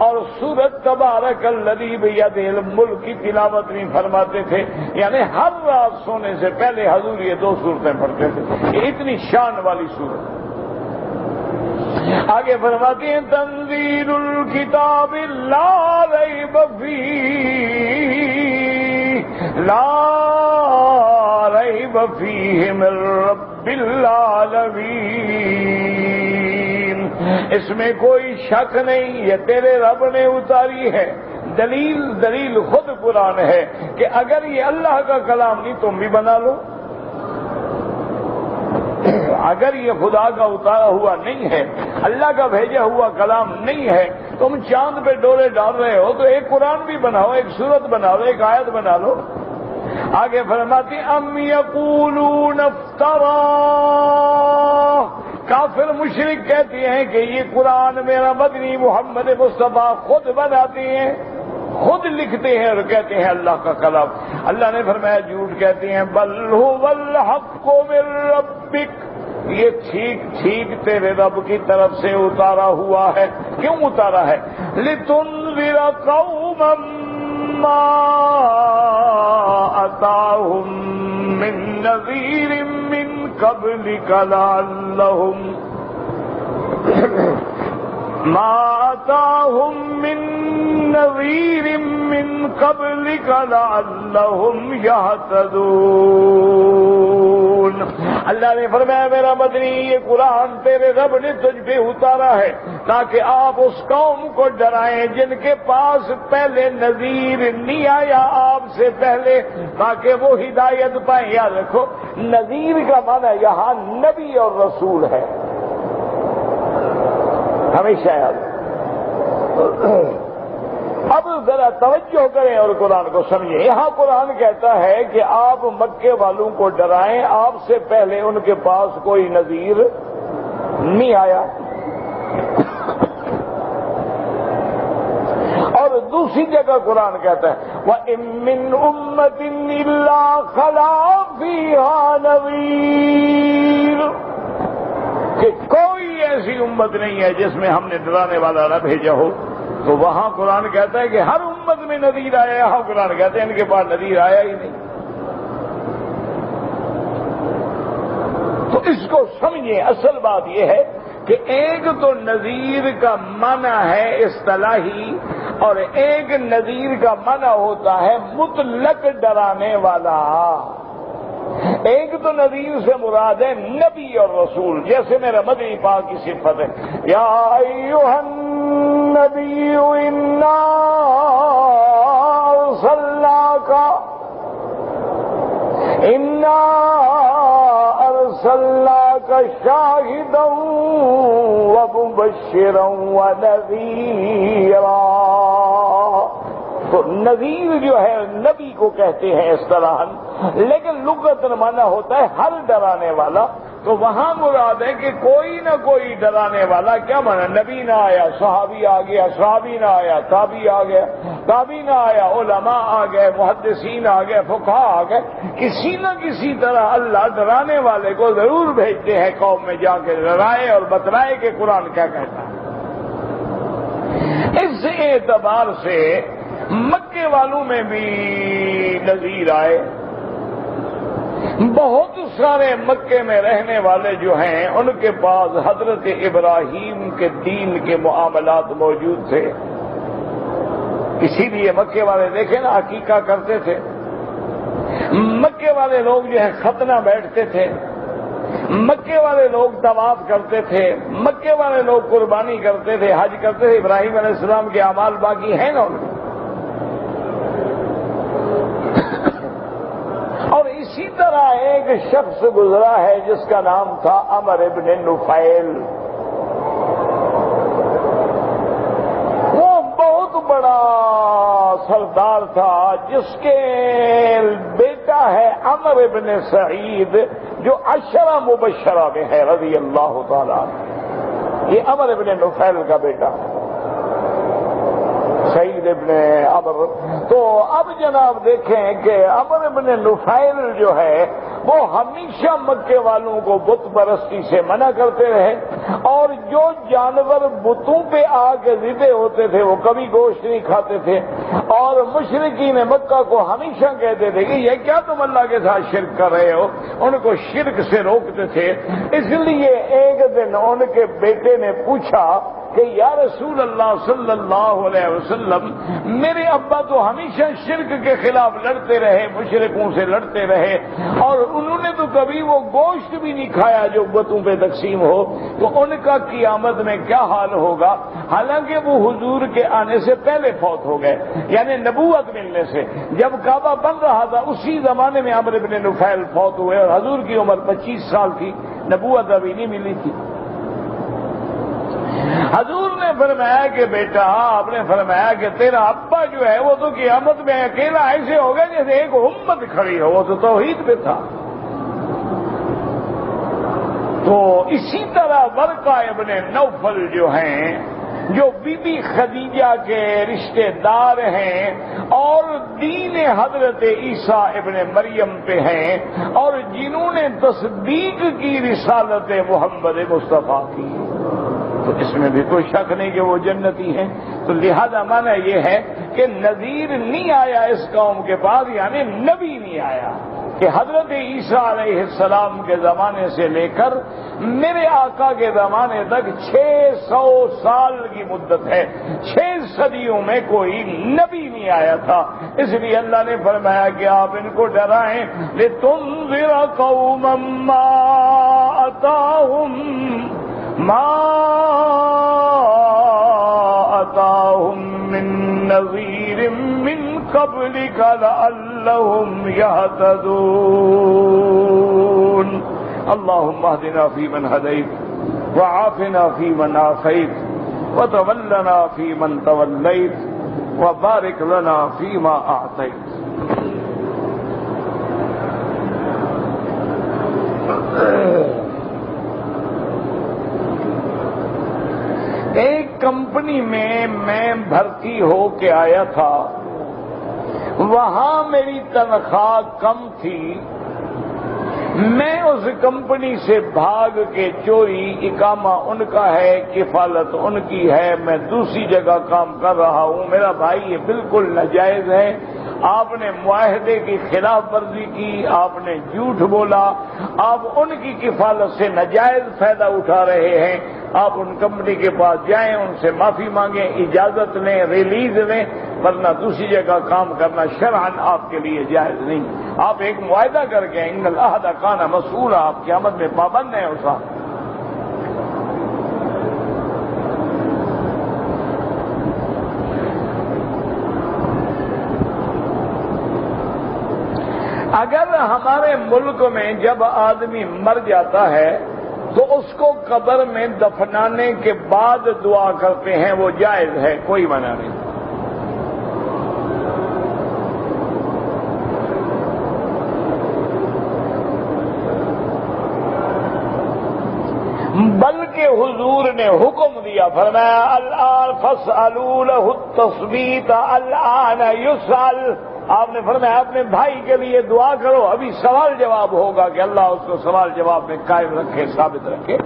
اور سورۃ تبارک الذی بیدہ الملک کی تلاوت نہیں فرماتے تھے، یعنی ہر رات سونے سے پہلے حضور یہ 2 صورتیں پڑھتے تھے۔ یہ اتنی شان والی صورت۔ آگے فرماتے ہیں تنزیل الکتاب لا ریب فیہ من رب العالمین، اس میں کوئی شک نہیں، یہ تیرے رب نے اتاری ہے۔ دلیل خود قرآن ہے کہ اگر یہ اللہ کا کلام نہیں تم بھی بنا لو، اگر یہ خدا کا اتارا ہوا نہیں ہے، اللہ کا بھیجا ہوا کلام نہیں ہے، تم چاند پہ ڈورے ڈال رہے ہو تو ایک قرآن بھی بناؤ، ایک سورت بنا لو، ایک آیت بنا لو۔ آگے فرماتے ام یقولون افترا، کافر مشرک کہتے ہیں کہ یہ قرآن میرا مدنی محمد مصطفیٰ خود بناتے ہیں، خود لکھتے ہیں اور کہتے ہیں اللہ کا کلام۔ اللہ نے فرمایا جھوٹ کہتے ہیں، بل هو الحق من ربک، یہ ٹھیک تیرے رب کی طرف سے اتارا ہوا ہے۔ کیوں اتارا ہے؟ لتنذر قوما ما اتاهم من نذیر من قبلک لعلهم ما اتاهم من نذیر من قبلک لعلهم یہتدون۔ اللہ نے فرمایا میرا مدنی یہ قرآن تیرے رب نے تجھ پہ اتارا ہے تاکہ آپ اس قوم کو ڈرائیں جن کے پاس پہلے نذیر نہیں آیا آپ سے پہلے، تاکہ وہ ہدایت پائیں۔ یاد رکھو نذیر کا معنی یہاں نبی اور رسول ہے، ہمیشہ یاد۔ اب ذرا توجہ کریں اور قرآن کو سمجھیں. یہاں قرآن کہتا ہے کہ آپ مکے والوں کو ڈرائیں، آپ سے پہلے ان کے پاس کوئی نذیر نہیں آیا. اور دوسری جگہ قرآن کہتا ہے وَإِن مِّنْ أُمَّةٍ إِلَّا خَلَا فِيهَا نَذِيرٌ، کہ کوئی ایسی امت نہیں ہے جس میں ہم نے ڈرانے والا نہ بھیجا ہو. تو وہاں قرآن کہتا ہے کہ ہر امت میں نذیر آیا، یہاں قرآن کہتے ہیں ان کے پاس نذیر آیا ہی نہیں. تو اس کو سمجھیں. اصل بات یہ ہے کہ ایک تو نذیر کا معنی ہے اصطلاحی، اور ایک نذیر کا معنی ہوتا ہے مطلق ڈرانے والا. ایک تو نذیر سے مراد ہے نبی اور رسول، جیسے میرا مدنی پاک کی صفت ہے یا ایھا النبی انا ارسلناک شاہدا ومبشرا ونذیرا. تو نذیر جو ہے نبی کو کہتے ہیں اصطلاحاً، لیکن لغتاً معنی ہوتا ہے ہر ڈرانے والا. تو وہاں مراد ہے کہ کوئی نہ کوئی ڈرانے والا. کیا مانا؟ نبی نہ آیا صحابی آ گیا، صحابی نہ آیا تابعی آ گیا، تابعی نہ آیا علماء آ گئے، محدثین آ گئے، فقہاء آ گئے. کسی نہ کسی طرح اللہ ڈرانے والے کو ضرور بھیجتے ہیں قوم میں جا کے ڈرائے اور بتلائے کہ قرآن کیا کہتا ہے. اس اعتبار سے مکے والوں میں بھی نذیر آئے. بہت سارے مکے میں رہنے والے جو ہیں ان کے پاس حضرت ابراہیم کے دین کے معاملات موجود تھے. اسی لیے مکے والے دیکھیں نا عقیقہ کرتے تھے. مکے والے لوگ جو ہے ختنہ بیٹھتے تھے. مکے والے لوگ طواف کرتے تھے. مکے والے لوگ قربانی کرتے تھے، حج کرتے تھے. ابراہیم علیہ السلام کے اعمال باقی ہیں نا ان. اور اسی طرح ایک شخص گزرا ہے جس کا نام تھا عمر ابن نفیل. وہ بہت بڑا سردار تھا جس کے بیٹا ہے عمر ابن سعید جو عشرہ مبشرہ میں ہے رضی اللہ تعالیٰ. یہ عمر ابن نفیل کا بیٹا سعید ابن عمر. تو اب جناب دیکھیں کہ عمر ابن نفیل جو ہے وہ ہمیشہ مکے والوں کو بت پرستی سے منع کرتے رہے، اور جو جانور بتوں پہ آ کے ذبح ہوتے تھے وہ کبھی گوشت نہیں کھاتے تھے. اور مشرکین مکہ کو ہمیشہ کہتے تھے کہ یہ کیا تم اللہ کے ساتھ شرک کر رہے ہو، ان کو شرک سے روکتے تھے. اس لیے ایک دن ان کے بیٹے نے پوچھا کہ یا رسول اللہ صلی اللہ علیہ وسلم، میرے ابا تو ہمیشہ شرک کے خلاف لڑتے رہے، مشرکوں سے لڑتے رہے، اور انہوں نے تو کبھی وہ گوشت بھی نہیں کھایا جو بتوں پہ تقسیم ہو، تو ان کا قیامت میں کیا حال ہوگا؟ حالانکہ وہ حضور کے آنے سے پہلے فوت ہو گئے، یعنی نبوت ملنے سے. جب کعبہ بن رہا تھا اسی زمانے میں عمرو بن نفیل فوت ہوئے، اور حضور کی عمر 25 سال تھی، نبوت ابھی نہیں ملی تھی. حضور نے فرمایا کہ بیٹا، آپ نے فرمایا کہ تیرا ابا جو ہے وہ تو قیامت میں اکیلا ایسے ہوگا جیسے ایک امت کھڑی ہو، وہ تو توحید پہ تھا. تو اسی طرح ورقہ ابن نوفل جو ہیں، جو بی بی خدیجہ کے رشتے دار ہیں اور دین حضرت عیسیٰ ابن مریم پہ ہیں، اور جنہوں نے تصدیق کی رسالت محمد مصطفیٰ کی، تو اس میں بھی کوئی شک نہیں کہ وہ جنتی ہیں. تو لہذا معنی یہ ہے کہ نذیر نہیں آیا اس قوم کے پاس، یعنی نبی نہیں آیا. کہ حضرت عیسیٰ علیہ السلام کے زمانے سے لے کر میرے آقا کے زمانے تک 600 سال کی مدت ہے. 6 صدیوں میں کوئی نبی نہیں آیا تھا. اس لیے اللہ نے فرمایا کہ آپ ان کو ڈرائیں. لِتُنذِرَ قَوْمًا مَّا أَتَاهُم مِّن نَّذِيرٍ مِّن قَبْلِكَ لَعَلَّهُمْ يَهْتَدُونَ. اللهم اهدنا فيمن هديت، وعافنا فيمن عافيت، وتولنا فيمن توليت، وبارك لنا فيما أعطيت. ایک کمپنی میں بھرتی ہو کے آیا تھا، وہاں میری تنخواہ کم تھی، میں اس کمپنی سے بھاگ کے چوری، اقامہ ان کا ہے، کفالت ان کی ہے، میں دوسری جگہ کام کر رہا ہوں، میرا بھائی یہ بالکل ناجائز ہے، آپ نے معاہدے کی خلاف ورزی کی، آپ نے جھوٹ بولا، آپ ان کی کفالت سے ناجائز فائدہ اٹھا رہے ہیں، آپ ان کمپنی کے پاس جائیں، ان سے معافی مانگیں، اجازت لیں، ریلیز لیں، ورنہ دوسری جگہ کام کرنا شرعاً آپ کے لیے جائز نہیں. آپ ایک معاہدہ کر کے ان العہد کان مسئولا، آپ قیامت میں پابند ہیں اس کا. اگر ہمارے ملک میں جب آدمی مر جاتا ہے تو اس کو قبر میں دفنانے کے بعد دعا کرتے ہیں، وہ جائز ہے، کوئی منع نہیں. بلکہ حضور نے حکم دیا، فرمایا الآن فاسألوا له التثبیت الآن یسأل. آپ نے فرمایا اپنے بھائی کے لیے دعا کرو، ابھی سوال جواب ہوگا کہ اللہ اس کو سوال جواب میں قائم رکھے، ثابت رکھے.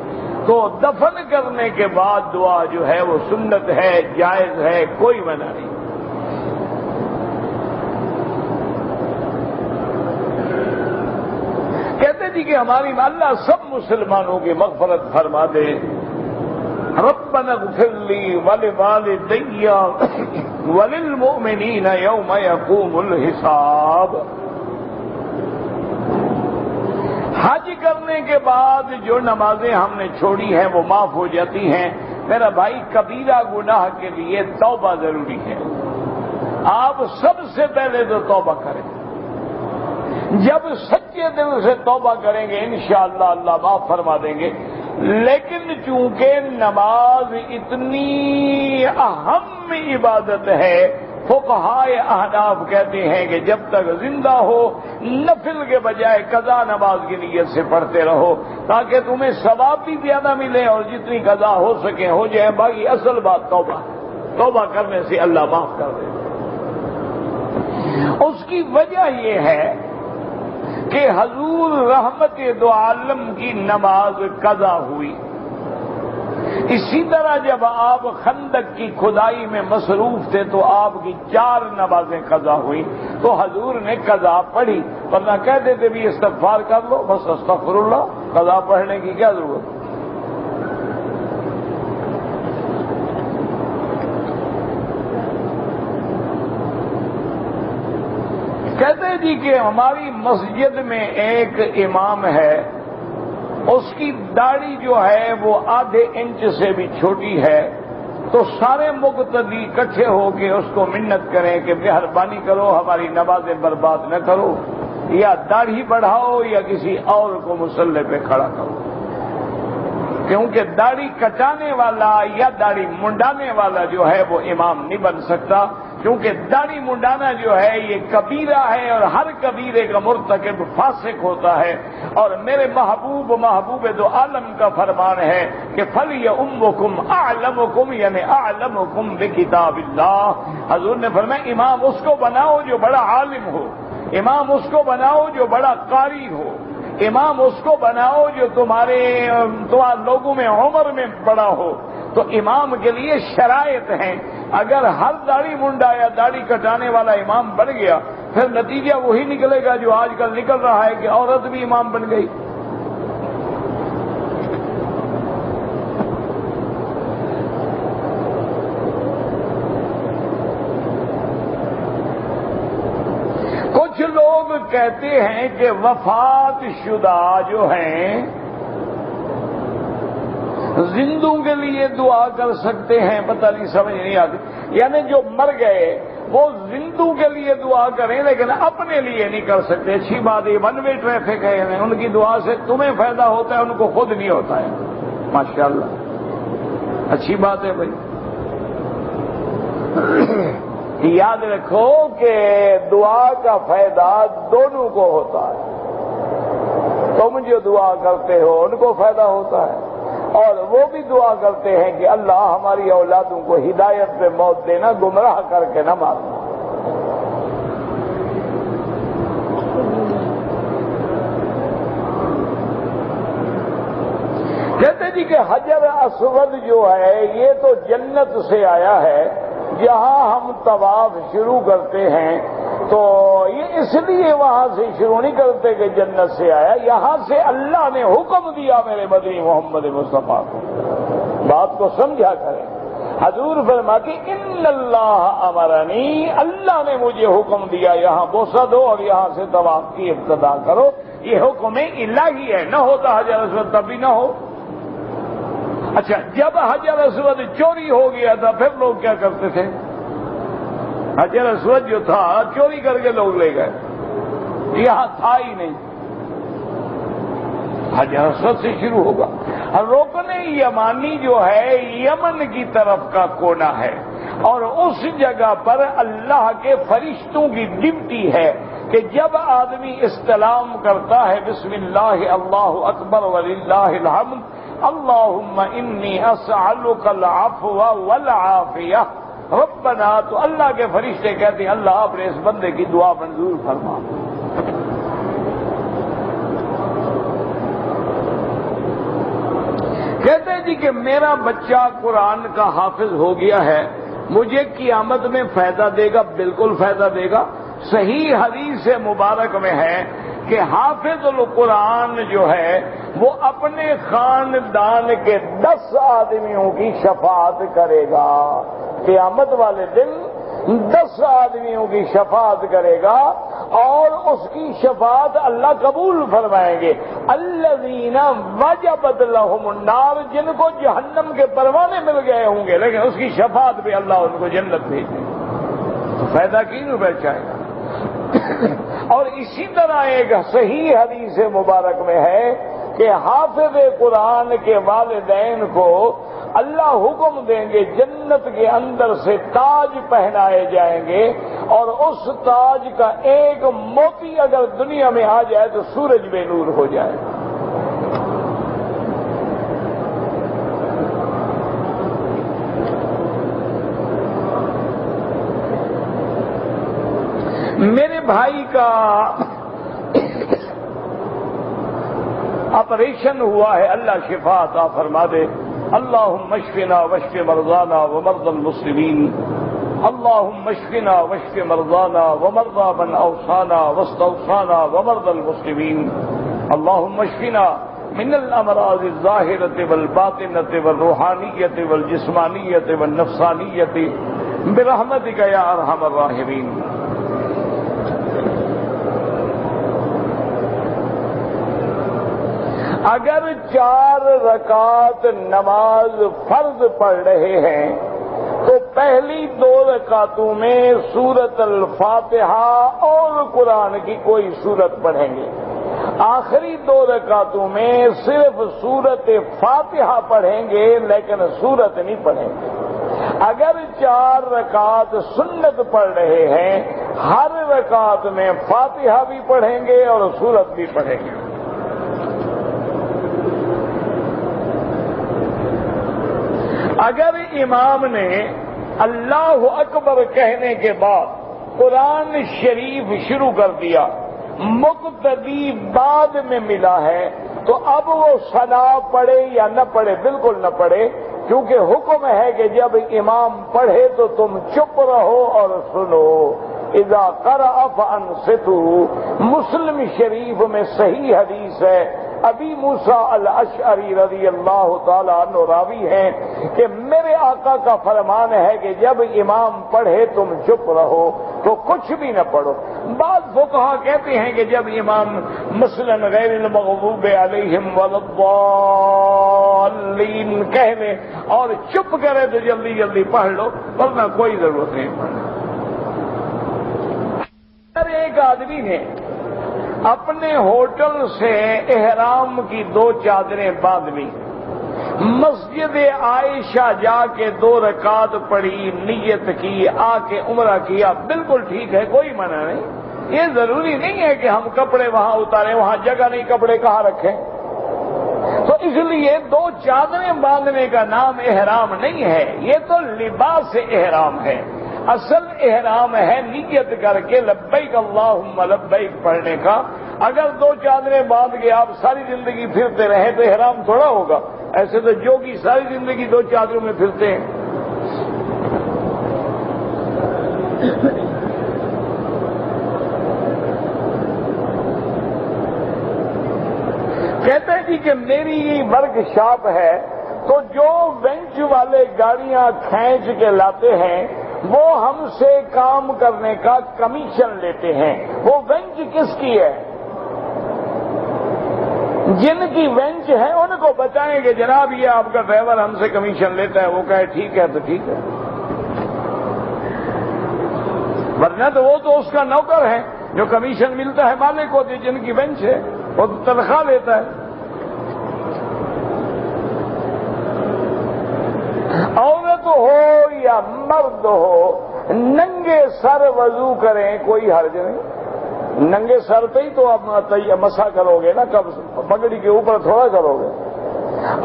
تو دفن کرنے کے بعد دعا جو ہے وہ سنت ہے، جائز ہے، کوئی منع نہیں. کہتے جی کہ ہماری اللہ سب مسلمانوں کی مغفرت فرما دے. ربنا اغفر لی ولوالدی وللمؤمنین یوم یقوم الحساب. حج کرنے کے بعد جو نمازیں ہم نے چھوڑی ہیں وہ معاف ہو جاتی ہیں. میرا بھائی کبیرہ گناہ کے لیے توبہ ضروری ہے. آپ سب سے پہلے تو توبہ کریں. جب سچے دل سے توبہ کریں گے انشاءاللہ اللہ معاف فرما دیں گے. لیکن چونکہ نماز اتنی اہم عبادت ہے، فقہائے احناف کہتے ہیں کہ جب تک زندہ ہو نفل کے بجائے قضا نماز کی نیت سے پڑھتے رہو تاکہ تمہیں ثواب بھی زیادہ ملے اور جتنی قضا ہو سکے ہو جائے. باقی اصل بات توبہ کرنے سے اللہ معاف کر دے. اس کی وجہ یہ ہے کہ حضور رحمت دو عالم کی نماز قضا ہوئی. اسی طرح جب آپ خندق کی کھدائی میں مصروف تھے تو آپ کی 4 نمازیں قضا ہوئی تو حضور نے قضا پڑھی، ورنہ کہہ دیتے بھی استغفار کر لو، بس استغفر اللہ، قضا پڑھنے کی کیا ضرورت. کہتے جی کہ ہماری مسجد میں ایک امام ہے، اس کی داڑھی جو ہے وہ آدھے انچ سے بھی چھوٹی ہے، تو سارے مقتدی اکٹھے ہو کے اس کو منت کریں کہ مہربانی کرو ہماری نمازیں برباد نہ کرو، یا داڑھی بڑھاؤ یا کسی اور کو مصلی پہ کھڑا کرو. کیونکہ داڑھی کٹانے والا یا داڑھی منڈانے والا جو ہے وہ امام نہیں بن سکتا، کیونکہ داڑھی منڈانا جو ہے یہ کبیرہ ہے اور ہر کبیرے کا مرتکب فاسق ہوتا ہے. اور میرے محبوب دو عالم کا فرمان ہے کہ فَلْيَؤُمُّكُمْ أَعْلَمُكُمْ یعنی أَعْلَمُكُمْ بِكِتَابِ اللَّهِ. حضور نے فرمایا امام اس کو بناؤ جو بڑا عالم ہو، امام اس کو بناؤ جو بڑا قاری ہو، امام اس کو بناؤ جو تمہارے لوگوں میں عمر میں بڑا ہو. تو امام کے لیے شرائط ہیں. اگر ہر داڑھی منڈا یا داڑھی کٹانے والا امام بن گیا پھر نتیجہ وہی نکلے گا جو آج کل نکل رہا ہے کہ عورت بھی امام بن گئی. کچھ لوگ کہتے ہیں کہ وفات شدہ جو ہیں زندوں کے لیے دعا کر سکتے ہیں. پتہ نہیں سمجھ نہیں آتی. یعنی جو مر گئے وہ زندوں کے لیے دعا کریں لیکن اپنے لیے نہیں کر سکتے. اچھی بات ہے، ون وے ٹریفک ہے، یعنی ان کی دعا سے تمہیں فائدہ ہوتا ہے، ان کو خود نہیں ہوتا ہے. ماشاءاللہ اچھی بات ہے بھائی. یاد رکھو کہ دعا کا فائدہ دونوں کو ہوتا ہے. تم جو دعا کرتے ہو ان کو فائدہ ہوتا ہے اور وہ بھی دعا کرتے ہیں کہ اللہ ہماری اولادوں کو ہدایت پہ موت دینا، گمراہ کر کے نہ مارنا. کہتے جی کہ حجر اسود جو ہے یہ تو جنت سے آیا ہے. جہاں ہم طواف شروع کرتے ہیں تو یہ اس لیے وہاں سے شروع نہیں کرتے کہ جنت سے آیا، یہاں سے اللہ نے حکم دیا میرے مدنی محمد مصطفیٰ کو. بات کو سمجھا کریں. حضور فرماتے ان اللہ امرنی، اللہ نے مجھے حکم دیا یہاں بوسہ دو اور یہاں سے طواف کی ابتدا کرو. یہ حکم الہی ہے، نہ ہوتا حجر اسود تب بھی نہ ہو. اچھا، جب حجر اسود چوری ہو گیا تھا پھر لوگ کیا کرتے تھے؟ حجر اسود جو تھا چوری کر کے لوگ لے گئے، یہاں تھا ہی نہیں. حجر اسود سے شروع ہوگا. رکن یمانی جو ہے یمن کی طرف کا کونا ہے اور اس جگہ پر اللہ کے فرشتوں کی ڈیوٹی ہے کہ جب آدمی استلام کرتا ہے بسم اللہ اللہ اکبر وللہ الحمد اللہم انی اسألک العفو والعافیہ ربنا، تو اللہ کے فرشتے کہتے ہیں اللہ اپنے اس بندے کی دعا منظور فرما. کہتے ہیں جی کہ میرا بچہ قرآن کا حافظ ہو گیا ہے، مجھے قیامت میں فائدہ دے گا؟ بالکل فائدہ دے گا. صحیح حدیث مبارک میں ہے کہ حافظ القرآن جو ہے وہ اپنے خاندان کے 10 آدمیوں کی شفاعت کرے گا. قیامت والے دن 10 آدمیوں کی شفاعت کرے گا اور اس کی شفاعت اللہ قبول فرمائیں گے. الذین وجبت لہم النار، جن کو جہنم کے پروانے مل گئے ہوں گے لیکن اس کی شفاعت پہ اللہ ان کو جنت بھیج دے. تو فائدہ کیوں بچائے گا؟ اور اسی طرح ایک صحیح حدیث مبارک میں ہے کہ حافظ قرآن کے والدین کو اللہ حکم دیں گے جنت کے اندر سے تاج پہنائے جائیں گے اور اس تاج کا ایک موتی اگر دنیا میں آ جائے تو سورج بے نور ہو جائے. میرے بھائی کا آپریشن ہوا ہے، اللہ شفا عطا فرما دے. اللہم اشفنا واشف مرضانا ومرضى المسلمین، اللہم اشفنا واشف مرضانا ومرضى من اوصانا واستوصانا ومرضى المسلمین، اللہم اشفنا من الامراض الظاہرة والباطنة والروحانیة والجسمانیة والنفسانیة برحمتک یا ارحم الراحمین. اگر 4 رکعت نماز فرض پڑھ رہے ہیں تو پہلی 2 رکعتوں میں سورۃ الفاتحہ اور قرآن کی کوئی سورت پڑھیں گے. آخری 2 رکعتوں میں صرف سورۃ فاتحہ پڑھیں گے لیکن سورت نہیں پڑھیں گے. اگر 4 رکعت سنت پڑھ رہے ہیں ہر رکعت میں فاتحہ بھی پڑھیں گے اور سورت بھی پڑھیں گے. اگر امام نے اللہ اکبر کہنے کے بعد قرآن شریف شروع کر دیا، مقتدی بعد میں ملا ہے، تو اب وہ ثنا پڑھے یا نہ پڑھے؟ بالکل نہ پڑھے، کیونکہ حکم ہے کہ جب امام پڑھے تو تم چپ رہو اور سنو. اذا قرأ فانصتوا، مسلم شریف میں صحیح حدیث ہے، ابی موسیٰ الاشعری رضی اللہ تعالیٰ عنہ راوی ہیں کہ میرے آقا کا فرمان ہے کہ جب امام پڑھے تم چپ رہو تو کچھ بھی نہ پڑھو. بعض فقہا کہتے ہیں کہ جب امام مثلا غیر المغضوب علیہم ولا الضالین کہہ لے اور چپ کرے تو جلدی جلدی پڑھ لو، ورنہ کوئی ضرورت نہیں پڑھنے. ایک آدمی نے اپنے ہوٹل سے احرام کی 2 چادریں باندھ لی، مسجد عائشہ جا کے 2 رکعت پڑھی، نیت کی، آ کے عمرہ کیا، بالکل ٹھیک ہے، کوئی منع نہیں۔ یہ ضروری نہیں ہے کہ ہم کپڑے وہاں اتاریں، وہاں جگہ نہیں کپڑے کہاں رکھیں۔ تو اس لیے 2 چادریں باندھنے کا نام احرام نہیں ہے، یہ تو لباس احرام ہے۔ اصل احرام ہے نیت کر کے لبیک اللہم لبیک پڑھنے کا۔ اگر 2 چادریں باندھ کے آپ ساری زندگی پھرتے رہیں تو احرام تھوڑا ہوگا۔ ایسے تو جوگی ساری زندگی 2 چادروں میں پھرتے ہیں۔ کہتے ہیں جی کہ میری ورک شاپ ہے، تو جو بینچ والے گاڑیاں کھینچ کے لاتے ہیں وہ ہم سے کام کرنے کا کمیشن لیتے ہیں۔ وہ بینچ کس کی ہے؟ جن کی بینچ ہے ان کو بتائیں کہ جناب یہ آپ کا ڈرائیور ہم سے کمیشن لیتا ہے، وہ کہے ٹھیک ہے تو ٹھیک ہے، ورنہ تو وہ تو اس کا نوکر ہے، جو کمیشن ملتا ہے مالک کو، جن کی بینچ ہے وہ تو تنخواہ لیتا ہے۔ عورت ہو یا مرد ہو، ننگے سر وضو کریں کوئی حرج نہیں۔ ننگے سر پہ ہی تو آپ مسا کرو گے نا، کب پگڑی کے اوپر تھوڑا کرو گے۔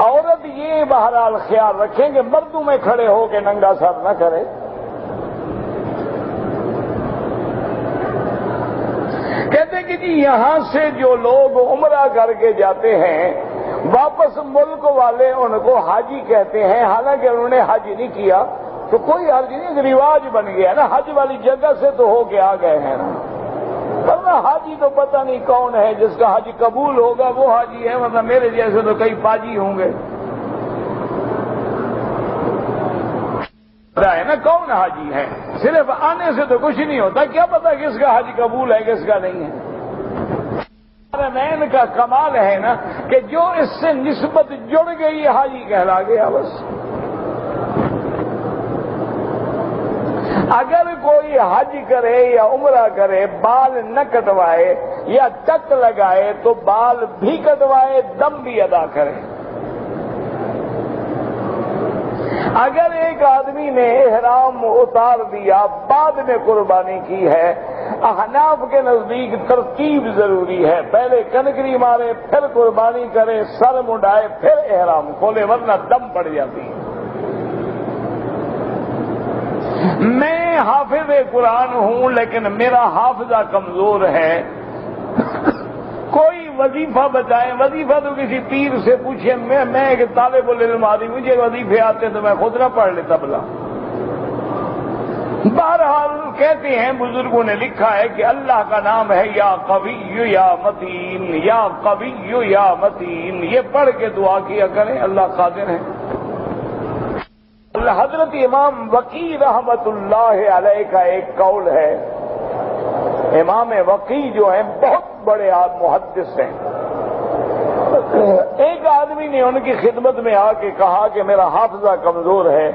عورت یہ بہرحال خیال رکھیں کہ مردوں میں کھڑے ہو کے ننگا سر نہ کرے۔ کہتے ہیں کہ جی یہاں سے جو لوگ عمرہ کر کے جاتے ہیں واپس ملک والے ان کو حاجی کہتے ہیں، حالانکہ انہوں نے حج نہیں کیا، تو کوئی حرج نہیں، رواج بن گیا نا، حج والی جگہ سے تو ہو کے آ گئے ہیں نا، ورنہ حاجی تو پتہ نہیں کون ہے، جس کا حج قبول ہوگا وہ حاجی ہے، ورنہ میرے جیسے تو کئی پاجی ہوں گے۔ پتہ ہے نا کون حاجی ہے، صرف آنے سے تو کچھ نہیں ہوتا، کیا پتہ کس کا حج قبول ہے کس کا نہیں ہے۔ حرمین کا کمال ہے نا کہ جو اس سے نسبت جڑ گئی حاجی کہلا گیا بس۔ اگر کوئی حج کرے یا عمرہ کرے بال نہ کٹوائے یا ٹک لگائے تو بال بھی کٹوائے، دم بھی ادا کرے۔ اگر ایک آدمی نے احرام اتار دیا بعد میں قربانی کی ہے، احناف کے نزدیک ترتیب ضروری ہے، پہلے کنکری مارے پھر قربانی کرے، سر منڈائے پھر احرام کھولے، ورنہ دم پڑ جاتی ہے۔ میں حافظ قرآن ہوں لیکن میرا حافظہ کمزور ہے، کوئی وظیفہ بتائیں، وظیفہ تو کسی پیر سے پوچھیں، میں ایک طالب العلم آدمی، مجھے وظیفے آتے تو میں خود نہ پڑھ لیتا بلا۔ بہرحال کہتے ہیں بزرگوں نے لکھا ہے کہ اللہ کا نام ہے یا قوی یا متین، یا قوی یا متین، یہ پڑھ کے دعا کیا کریں، اللہ قادر ہے۔ حضرت امام وقی رحمت اللہ علیہ کا ایک قول ہے، امام وقی جو ہیں بہت بڑے محدث ہیں، ایک آدمی نے ان کی خدمت میں آ کے کہا کہ میرا حافظہ کمزور ہے،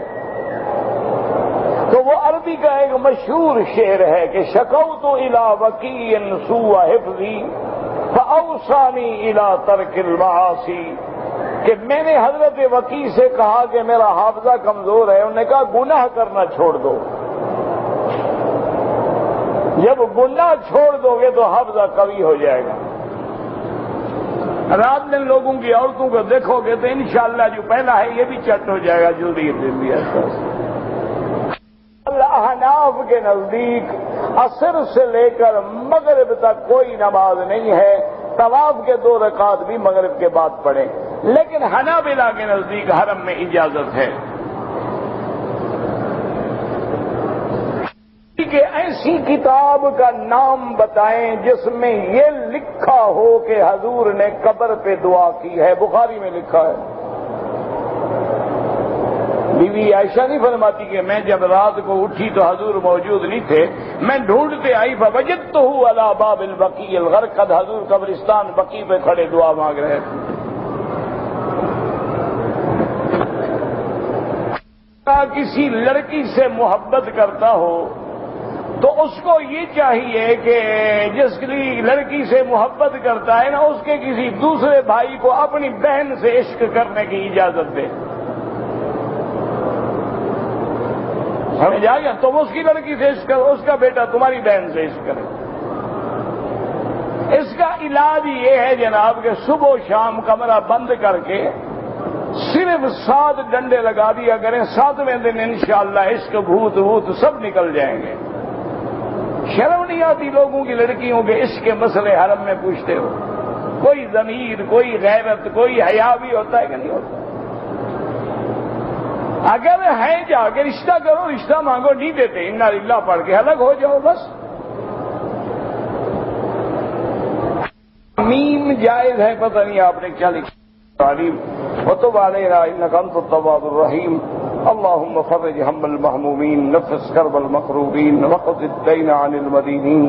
تو وہ عربی کا ایک مشہور شعر ہے کہ شکوت الی وقی سوء حفظی فاوصانی الی ترک المعاصی، کہ میں نے حضرت وقی سے کہا کہ میرا حافظہ کمزور ہے، انہوں نے کہا گناہ کرنا چھوڑ دو، جب گناہ چھوڑ دو گے تو حافظہ قوی ہو جائے گا۔ رات میں لوگوں کی عورتوں کو دیکھو گے تو انشاءاللہ جو پہلا ہے یہ بھی چٹ ہو جائے گا جلدی جلدی۔ احناف کے نزدیک عصر سے لے کر مغرب تک کوئی نماز نہیں ہے، طواف کے 2 رکعت بھی مغرب کے بعد پڑھیں، لیکن حنابلہ کے نزدیک حرم میں اجازت ہے کہ ایسی کتاب کا نام بتائیں جس میں یہ لکھا ہو کہ حضور نے قبر پہ دعا کی ہے۔ بخاری میں لکھا ہے، بی بی عائشہ نہیں فرماتی کہ میں جب رات کو اٹھی تو حضور موجود نہیں تھے، میں ڈھونڈتے آئی فوجدتہ علی باب البقیع الغرقد، حضور قبرستان بقیع پہ کھڑے دعا مانگ رہے تھے۔ کسی لڑکی سے محبت کرتا ہو تو اس کو یہ چاہیے کہ جس کی لڑکی سے محبت کرتا ہے نا، اس کے کسی دوسرے بھائی کو اپنی بہن سے عشق کرنے کی اجازت دے. سمجھ آ گیا؟ تم اس کی لڑکی سے عشق کرو، اس کا بیٹا تمہاری بہن سے عشق کرے. اس کا علاج یہ ہے جناب کہ صبح و شام کمرہ بند کر کے صرف 7 ڈنڈے لگا دیا کریں. 7ویں دن انشاءاللہ عشق بھوت سب نکل جائیں گے. شرم نہیں آتی لوگوں کی لڑکیوں کے عشق کے مسئلے حرم میں پوچھتے ہو؟ کوئی ضمیر، کوئی غیرت، کوئی حیا بھی ہوتا ہے کہ نہیں ہوتا؟ اگر ہے جا کے رشتہ کرو، رشتہ مانگو، نہیں دیتے انا للہ پڑھ کے الگ ہو جاؤ بس. میم جائز ہے، پتہ نہیں آپ نے کیا لکھا. تعلیم وتب علینا انک انت التواب الرحیم. اللهم فرج هم المهمومين، نفس كرب المكروبين، وقض الدين عن المدينين،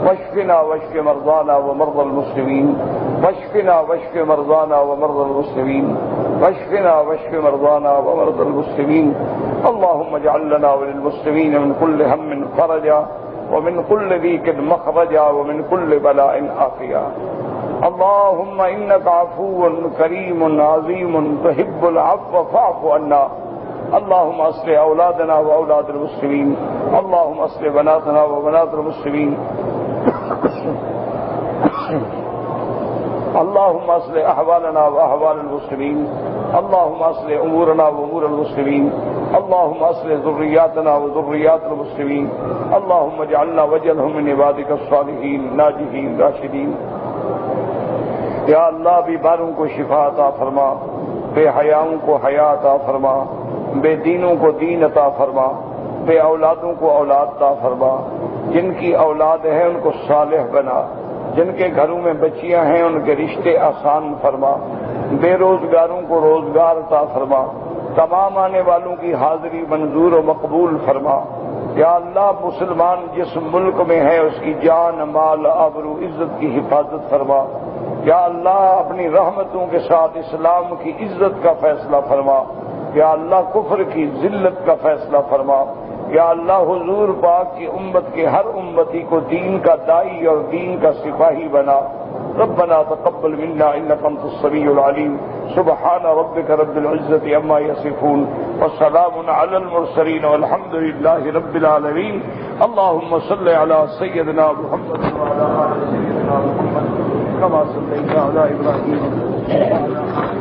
واشفنا واشف مرضانا ومرضى المسلمين، واشفنا واشف مرضانا ومرضى المسلمين، واشفنا واشف مرضانا ومرضى المسلمين. اللهم اجعل لنا وللمسلمين من كل هم فرجا، ومن كل ضيق مخرجا، ومن كل بلاء عافيا. اللهم انك عفو كريم عظيم تحب العفو فاعف عنا. اللهم اصلح اولادنا واولاد المسلمين. اللهم اصلح بناتنا وبنات المسلمين. اللهم اصلح احوالنا واحوال المسلمين. اللهم اصلح امورنا وامور المسلمين. اللهم اصلح ذرياتنا وذريات المسلمين. اللهم اجعلنا واجعلهم من عبادك الصالحين ناجحين راشدين. یا اللہ بیماروں کو شفا عطا فرما، بے حیاؤں کو حیا عطا فرما، بے دینوں کو دین عطا فرما، بے اولادوں کو اولاد عطا فرما. جن کی اولاد ہے ان کو صالح بنا، جن کے گھروں میں بچیاں ہیں ان کے رشتے آسان فرما، بے روزگاروں کو روزگار عطا فرما، تمام آنے والوں کی حاضری منظور و مقبول فرما. یا اللہ مسلمان جس ملک میں ہے اس کی جان، مال، آبرو، عزت کی حفاظت فرما. یا اللہ اپنی رحمتوں کے ساتھ اسلام کی عزت کا فیصلہ فرما. یا اللہ کفر کی ذلت کا فیصلہ فرما. یا اللہ حضور پاک کی امت کے ہر امتی کو دین کا داعی اور دین کا سپاہی بنا. ربنا تقبل منا انك انت السميع العليم. سبحان ربك رب العزة عما يصفون وسلام على المرسلين والحمد لله رب العالمين. اللهم صل على سيدنا محمد وعلى آل سيدنا محمد كما صليت على إبراهيم وعلى آل